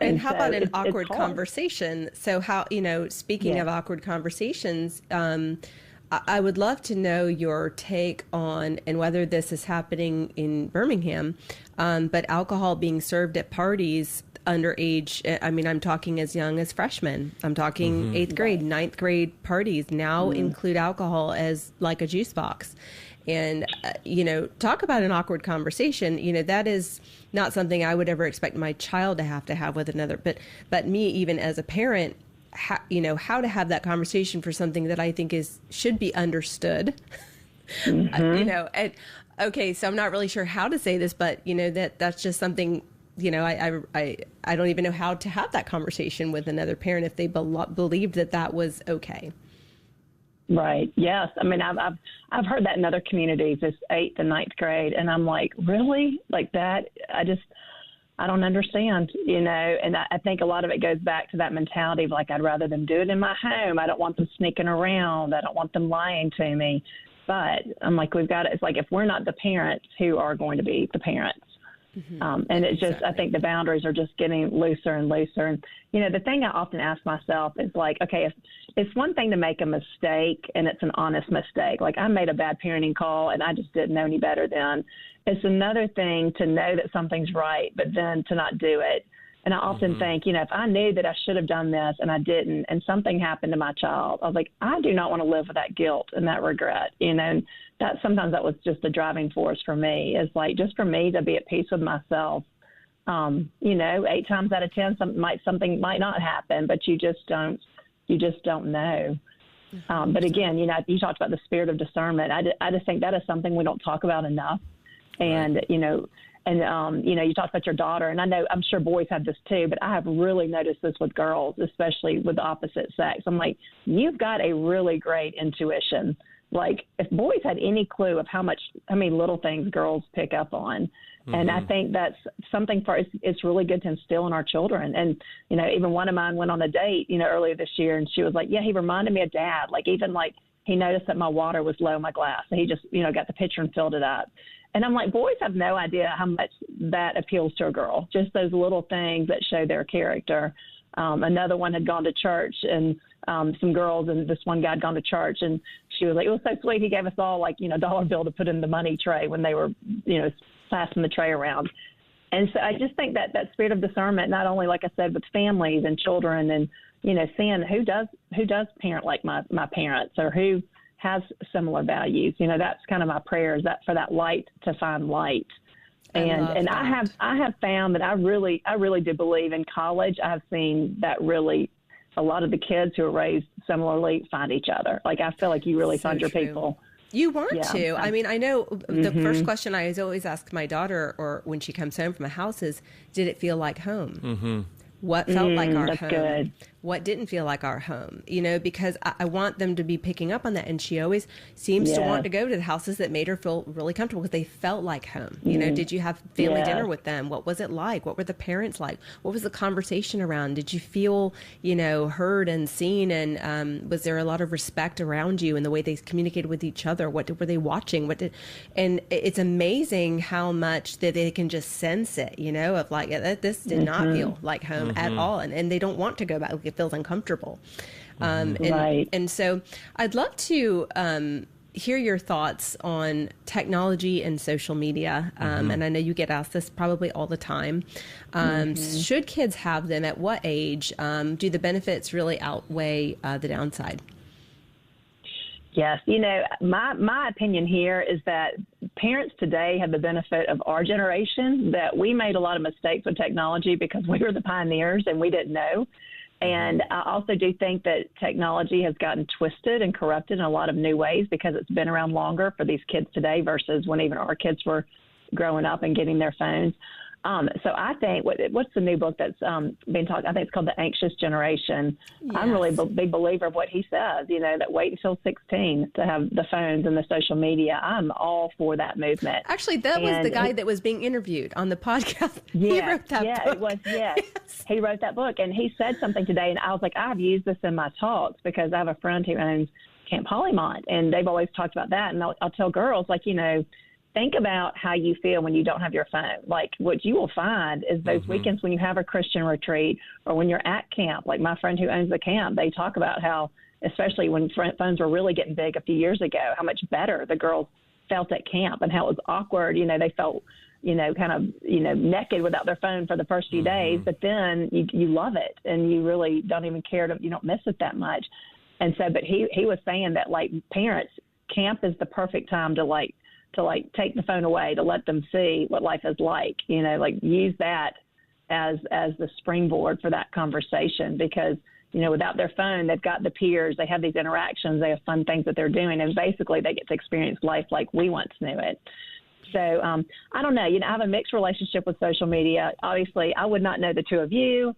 And how about an awkward conversation? So how, speaking of awkward conversations, I would love to know your take on, and whether this is happening in Birmingham, but alcohol being served at parties underage. I mean, I'm talking as young as freshmen. I'm talking 8th grade, 9th grade parties now include alcohol as like a juice box. And, talk about an awkward conversation. That is not something I would ever expect my child to have with another. But me, even as a parent, how to have that conversation for something that I think should be understood. And, okay, so I'm not really sure how to say this, but, that's just something, I don't even know how to have that conversation with another parent if they believed that was okay. Right. Yes. I mean, I've heard that in other communities, this 8th and 9th grade. And I'm like, really? Like that? I don't understand, and I think a lot of it goes back to that mentality of like, I'd rather them do it in my home. I don't want them sneaking around. I don't want them lying to me. But I'm like, it's like, if we're not the parents, who are going to be the parents? And it's just, I think the boundaries are just getting looser and looser. And, the thing I often ask myself is like, okay, if it's one thing to make a mistake and it's an honest mistake, like I made a bad parenting call and I just didn't know any better then. It's another thing to know that something's right, but then to not do it. And I often think, if I knew that I should have done this and I didn't, and something happened to my child, I was like, I do not want to live with that guilt and that regret, and sometimes that was just a driving force for me, is like, just for me to be at peace with myself. 8 times out of 10, something might not happen, but you just don't know. But again, you talked about the spirit of discernment. I just think that is something we don't talk about enough. And, you talked about your daughter, and I'm sure boys have this too, but I have really noticed this with girls, especially with the opposite sex. I'm like, you've got a really great intuition. Like, if boys had any clue of how many little things girls pick up on. And I think that's something it's really good to instill in our children. And, even one of mine went on a date, earlier this year, and she was like, yeah, he reminded me of Dad. Like, even like he noticed that my water was low in my glass. So he just, got the pitcher and filled it up. And I'm like, boys have no idea how much that appeals to a girl, just those little things that show their character. Another one had gone to church, and some girls, and this one guy had gone to church, and she was like, it was so sweet. He gave us all like, $1 bill to put in the money tray when they were, passing the tray around. And so I just think that spirit of discernment, not only, like I said, with families and children, and, seeing who does parent like my parents, or who has similar values. That's kind of my prayer, is that for that light to find light. And I have found that I really do believe in college. I have seen that really a lot of the kids who are raised similarly find each other. Like, I feel like you really find your people. You want to. I mean, I know the first question I always ask my daughter, or when she comes home from a house, is, did it feel like home? What felt like our home? Good. What didn't feel like our home? Because I want them to be picking up on that. And she always seems to want to go to the houses that made her feel really comfortable, because they felt like home. Did you have family dinner with them? What was it like? What were the parents like? What was the conversation around? Did you feel, heard and seen? And was there a lot of respect around you in the way they communicated with each other? What were they watching? And it's amazing how much that they can just sense it, of like, this did not feel like home at all. And they don't want to go back. It feels uncomfortable. And so I'd love to hear your thoughts on technology and social media. And I know you get asked this probably all the time. Should kids have them? At what age? Do the benefits really outweigh the downside? Yes. My opinion here is that parents today have the benefit of our generation, that we made a lot of mistakes with technology because we were the pioneers and we didn't know. And I also do think that technology has gotten twisted and corrupted in a lot of new ways because it's been around longer for these kids today versus when even our kids were growing up and getting their phones. So I think, what's the new book that's being talked? I think it's called The Anxious Generation. Yes. I'm really a big believer of what he says, that wait until 16 to have the phones and the social media. I'm all for that movement. Actually, that was the guy that was being interviewed on the podcast. Yes, he wrote that book. It was, yes. He wrote that book, and he said something today, and I was like, I've used this in my talks because I have a friend who owns Camp Holymont, and they've always talked about that. And I'll tell girls, think about how you feel when you don't have your phone. Like, what you will find is those weekends when you have a Christian retreat or when you're at camp, like my friend who owns the camp, they talk about how, especially when phones were really getting big a few years ago, how much better the girls felt at camp and how it was awkward. They felt, naked without their phone for the first few days, but then you love it and you really don't even care you don't miss it that much. And so, but he was saying that, like, parents, camp is the perfect time to take the phone away, to let them see what life is like, use that as the springboard for that conversation because, without their phone, they've got the peers, they have these interactions, they have fun things that they're doing, and basically they get to experience life like we once knew it. So I don't know, I have a mixed relationship with social media. Obviously, I would not know the two of you.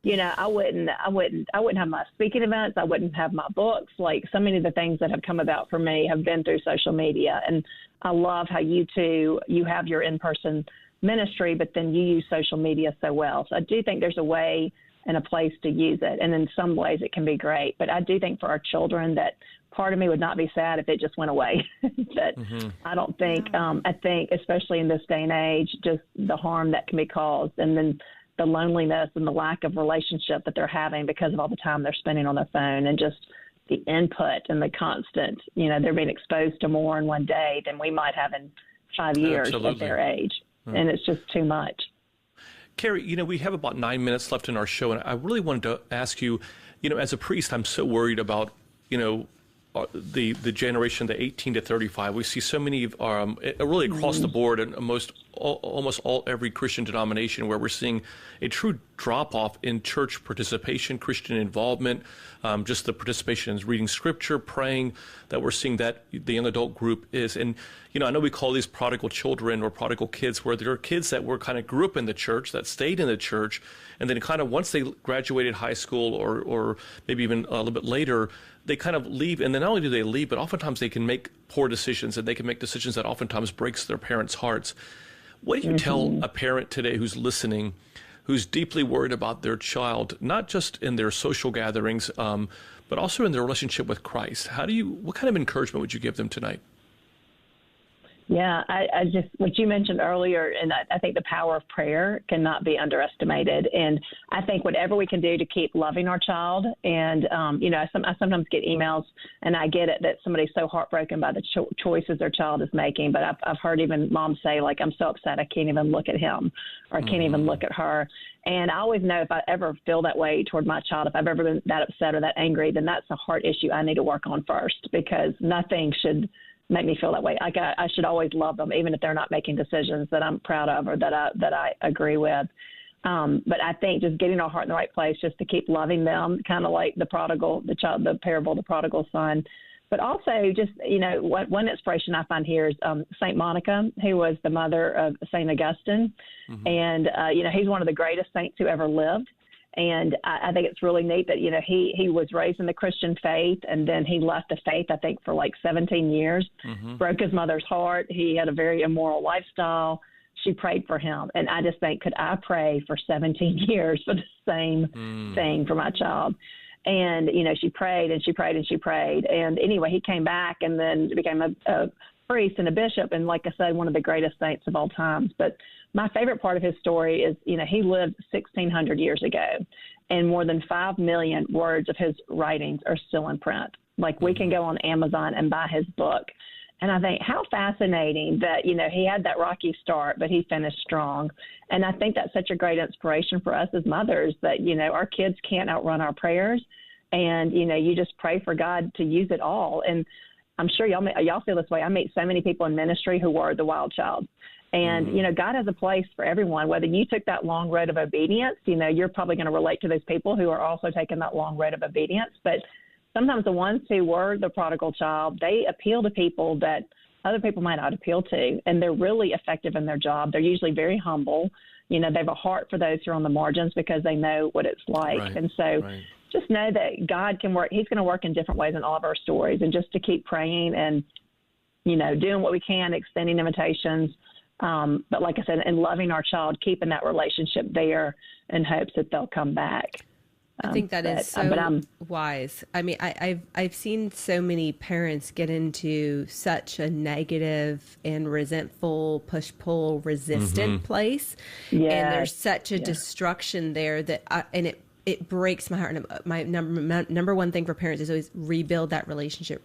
I wouldn't have my speaking events. I wouldn't have my books. Like, so many of the things that have come about for me have been through social media. And I love how you have your in-person ministry, but then you use social media so well. So I do think there's a way and a place to use it. And in some ways it can be great. But I do think for our children that part of me would not be sad if it just went away. I don't think, I think especially in this day and age, just the harm that can be caused, and then the loneliness and the lack of relationship that they're having because of all the time they're spending on their phone, and just the input and the constant, they're being exposed to more in one day than we might have in 5 years at their age. And it's just too much. Carrie, we have about 9 minutes left in our show, and I really wanted to ask you, as a priest, I'm so worried about, the generation, the 18 to 35. We see so many, really across the board, and almost every Christian denomination, where we're seeing a true drop-off in church participation, Christian involvement, just the participation in reading Scripture, praying, that we're seeing that the young adult group is. And, I know we call these prodigal children or prodigal kids, where there are kids that were kind of grew up in the church, that stayed in the church, and then kind of once they graduated high school or maybe even a little bit later, they kind of leave. And then not only do they leave, but oftentimes they can make poor decisions, and they can make decisions that oftentimes breaks their parents' hearts. What do you tell a parent today who's listening, who's deeply worried about their child, not just in their social gatherings, but also in their relationship with Christ? What kind of encouragement would you give them tonight? Yeah, I just, what you mentioned earlier, and I think the power of prayer cannot be underestimated. And I think whatever we can do to keep loving our child, and, I sometimes get emails, and I get it that somebody's so heartbroken by the choices their child is making. But I've heard even moms say, like, I'm so upset I can't even look at him, or I can't even look at her. And I always know if I ever feel that way toward my child, if I've ever been that upset or that angry, then that's a heart issue I need to work on first, because nothing should make me feel that way. I should always love them, even if they're not making decisions that I'm proud of or that I agree with. But I think just getting our heart in the right place, just to keep loving them, kind of like the parable of the prodigal son. But also just, one inspiration I find here is St. Monica, who was the mother of St. Augustine. And, he's one of the greatest saints who ever lived. And I think it's really neat that, he was raised in the Christian faith, and then he left the faith, I think, for like 17 years, broke his mother's heart. He had a very immoral lifestyle. She prayed for him. And I just think, could I pray for 17 years for the same thing for my child? And, she prayed and she prayed and she prayed. And anyway, he came back and then became a priest and a bishop. And like I said, one of the greatest saints of all times. But my favorite part of his story is, he lived 1,600 years ago, and more than 5 million words of his writings are still in print. Like, we can go on Amazon and buy his book. And I think how fascinating that, he had that rocky start, but he finished strong. And I think that's such a great inspiration for us as mothers that, our kids can't outrun our prayers. And, you just pray for God to use it all. And I'm sure y'all feel this way. I meet so many people in ministry who were the wild child. And, God has a place for everyone. Whether you took that long road of obedience, you're probably going to relate to those people who are also taking that long road of obedience. But sometimes the ones who were the prodigal child, they appeal to people that other people might not appeal to. And they're really effective in their job. They're usually very humble. They have a heart for those who are on the margins because they know what it's like. Right. And so just know that God can work. He's going to work in different ways in all of our stories. And just to keep praying and, doing what we can, extending invitations. But like I said, and loving our child, keeping that relationship there in hopes that they'll come back. I think that is so wise. I mean, I've seen so many parents get into such a negative and resentful, push-pull, resistant place. Yes. And there's such a destruction there that, it breaks my heart. And my number one thing for parents is always rebuild that relationship,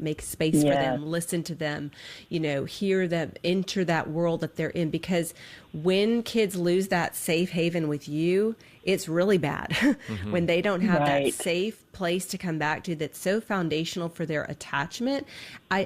make space for them, listen to them, hear them, enter that world that they're in. Because when kids lose that safe haven with you, it's really bad when they don't have that safe place to come back to that's so foundational for their attachment. I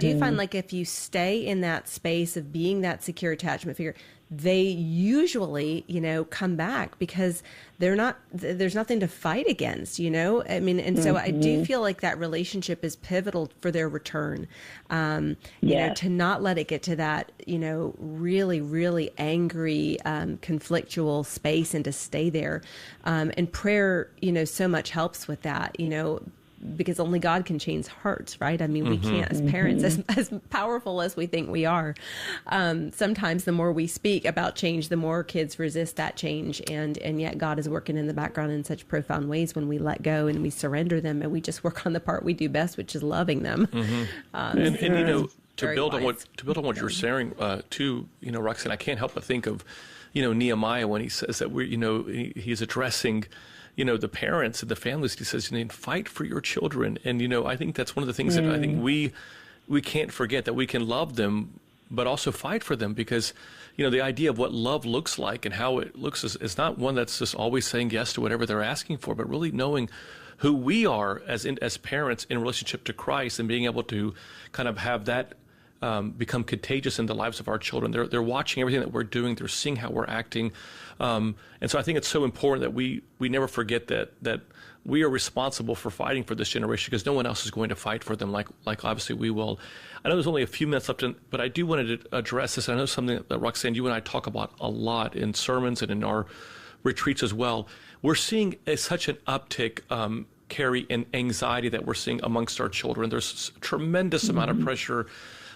do find like if you stay in that space of being that secure attachment figure, they usually, come back because there's nothing to fight against, I mean, and so I do feel like that relationship is pivotal for their return, to not let it get to that, really, really angry, conflictual space and to stay there. And prayer, so much helps with that, because only God can change hearts, right? I mean, we can't, as parents, as powerful as we think we are. Sometimes the more we speak about change, the more kids resist that change. And yet God is working in the background in such profound ways when we let go and we surrender them and we just work on the part we do best, which is loving them. To build on what you're saying, too, Roxanne, I can't help but think of, Nehemiah when he says that he's addressing the parents and the families. He says, fight for your children. And, I think that's one of the things that I think we can't forget, that we can love them, but also fight for them, because, the idea of what love looks like and how it looks is not one that's just always saying yes to whatever they're asking for, but really knowing who we are as parents in relationship to Christ and being able to kind of have that become contagious in the lives of our children. They're watching everything that we're doing. They're seeing how we're acting. And so I think it's so important that we never forget that we are responsible for fighting for this generation, because no one else is going to fight for them like obviously we will. I know there's only a few minutes left, but I do want to address this. I know something that, Roxanne, you and I talk about a lot in sermons and in our retreats as well. We're seeing such an uptick, Carrie, in anxiety that we're seeing amongst our children. There's a tremendous amount of pressure.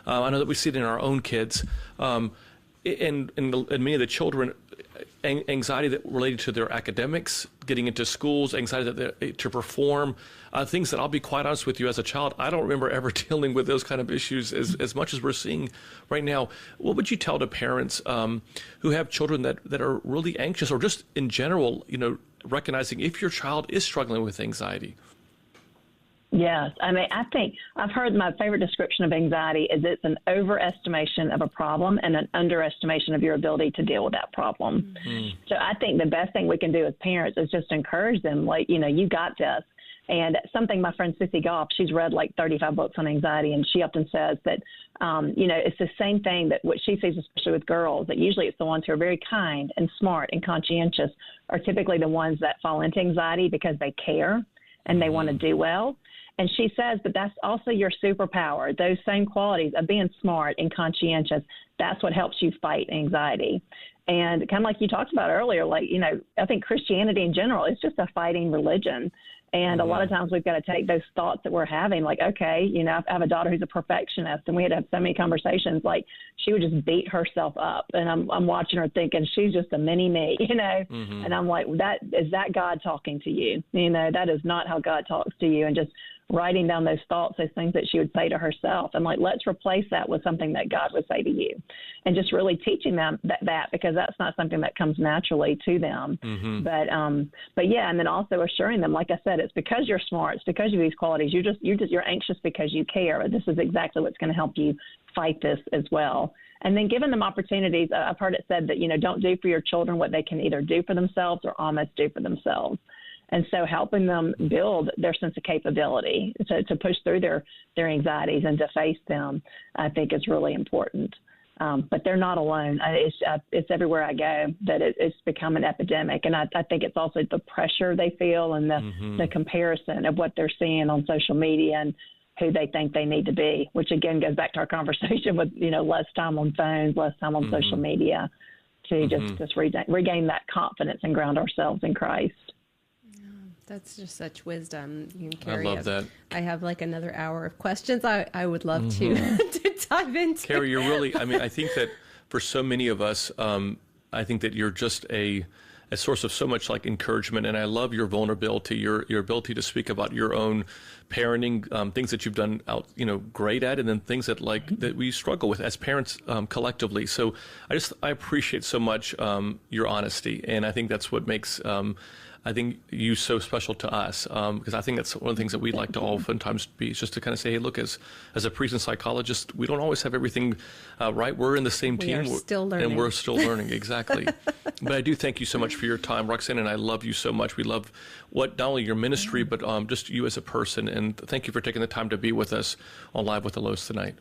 I know that we see it in our own kids, and many of the children, anxiety that related to their academics, getting into schools, anxiety to perform, things that I'll be quite honest with you, as a child, I don't remember ever dealing with those kind of issues as much as we're seeing right now. What would you tell to parents who have children that are really anxious, or just in general, recognizing if your child is struggling with anxiety? Yes. I mean, I think I've heard my favorite description of anxiety is it's an overestimation of a problem and an underestimation of your ability to deal with that problem. So I think the best thing we can do as parents is just encourage them, like, you got this. And something my friend Sissy Goff, she's read like 35 books on anxiety, and she often says that, it's the same thing that what she sees, especially with girls, that usually it's the ones who are very kind and smart and conscientious are typically the ones that fall into anxiety because they care and they want to do well. And she says that that's also your superpower, those same qualities of being smart and conscientious. That's what helps you fight anxiety. And kind of like you talked about earlier, I think Christianity in general is just a fighting religion. And a lot of times we've got to take those thoughts that we're having, like, okay, I have a daughter who's a perfectionist, and we had to have so many conversations, like she would just beat herself up. And I'm watching her thinking she's just a mini me, and I'm like, is that God talking to you? That is not how God talks to you. And just writing down those thoughts, those things that she would say to herself. And let's replace that with something that God would say to you, and just really teaching them that because that's not something that comes naturally to them. But yeah. And then also assuring them, like I said, it's because you're smart. It's because of these qualities. You're anxious because you care. This is exactly what's going to help you fight this as well. And then giving them opportunities. I've heard it said that, don't do for your children what they can either do for themselves or almost do for themselves. And so helping them build their sense of capability to push through their anxieties and to face them, I think is really important. But they're not alone. It's everywhere I go that it's become an epidemic. And I think it's also the pressure they feel and the comparison of what they're seeing on social media and who they think they need to be, which again goes back to our conversation with, less time on phones, less time on social media to just regain that confidence and ground ourselves in Christ. That's just such wisdom. You can carry. I love that. I have like another hour of questions I would love to dive into. Carrie, you're really, I think that for so many of us, I think that you're just a source of so much like encouragement. And I love your vulnerability, your ability to speak about your own parenting, things that you've done great at, and then things that that we struggle with as parents collectively. So I appreciate so much your honesty. And I think that's what makes, I think you so special to us, because I think that's one of the things that we'd like to oftentimes be, is just to kind of say, hey, look, as a priest and psychologist, we don't always have everything right. We're in the same team. We are still learning. And we're still learning, exactly. But I do thank you so much for your time, Roxanne, and I love you so much. We love not only your ministry, but just you as a person. And thank you for taking the time to be with us on Live with the Louhs tonight.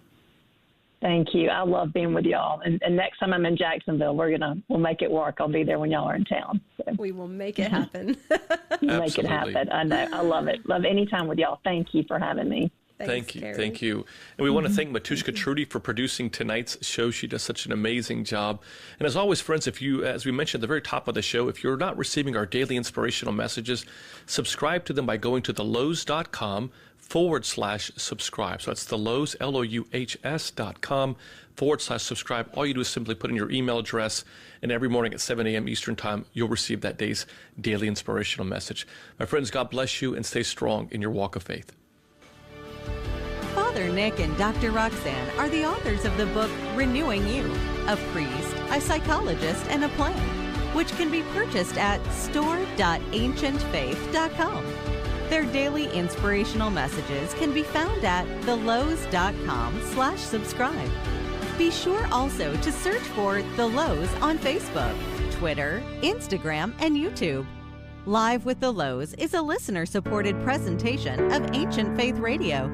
Thank you. I love being with y'all. And next time I'm in Jacksonville, we'll make it work. I'll be there when y'all are in town. So. We will make it happen. Make it happen. I know. I love it. Love any time with y'all. Thank you for having me. Thank you. Thank you. And we want to thank Matushka Trudy for producing tonight's show. She does such an amazing job. And as always, friends, as we mentioned at the very top of the show, if you're not receiving our daily inspirational messages, subscribe to them by going to thelouhs.com/subscribe. So that's the Louhs, LOUHS.com/subscribe. All you do is simply put in your email address, and every morning at 7 a.m. Eastern Time, you'll receive that day's daily inspirational message. My friends, God bless you and stay strong in your walk of faith. Father Nick and Dr. Roxanne are the authors of the book Renewing You, a priest, a psychologist, and a plan, which can be purchased at store.ancientfaith.com. Their daily inspirational messages can be found at thelouhs.com/subscribe. Be sure also to search for The Louhs on Facebook, Twitter, Instagram, and YouTube. Live with the Louhs is a listener-supported presentation of Ancient Faith Radio.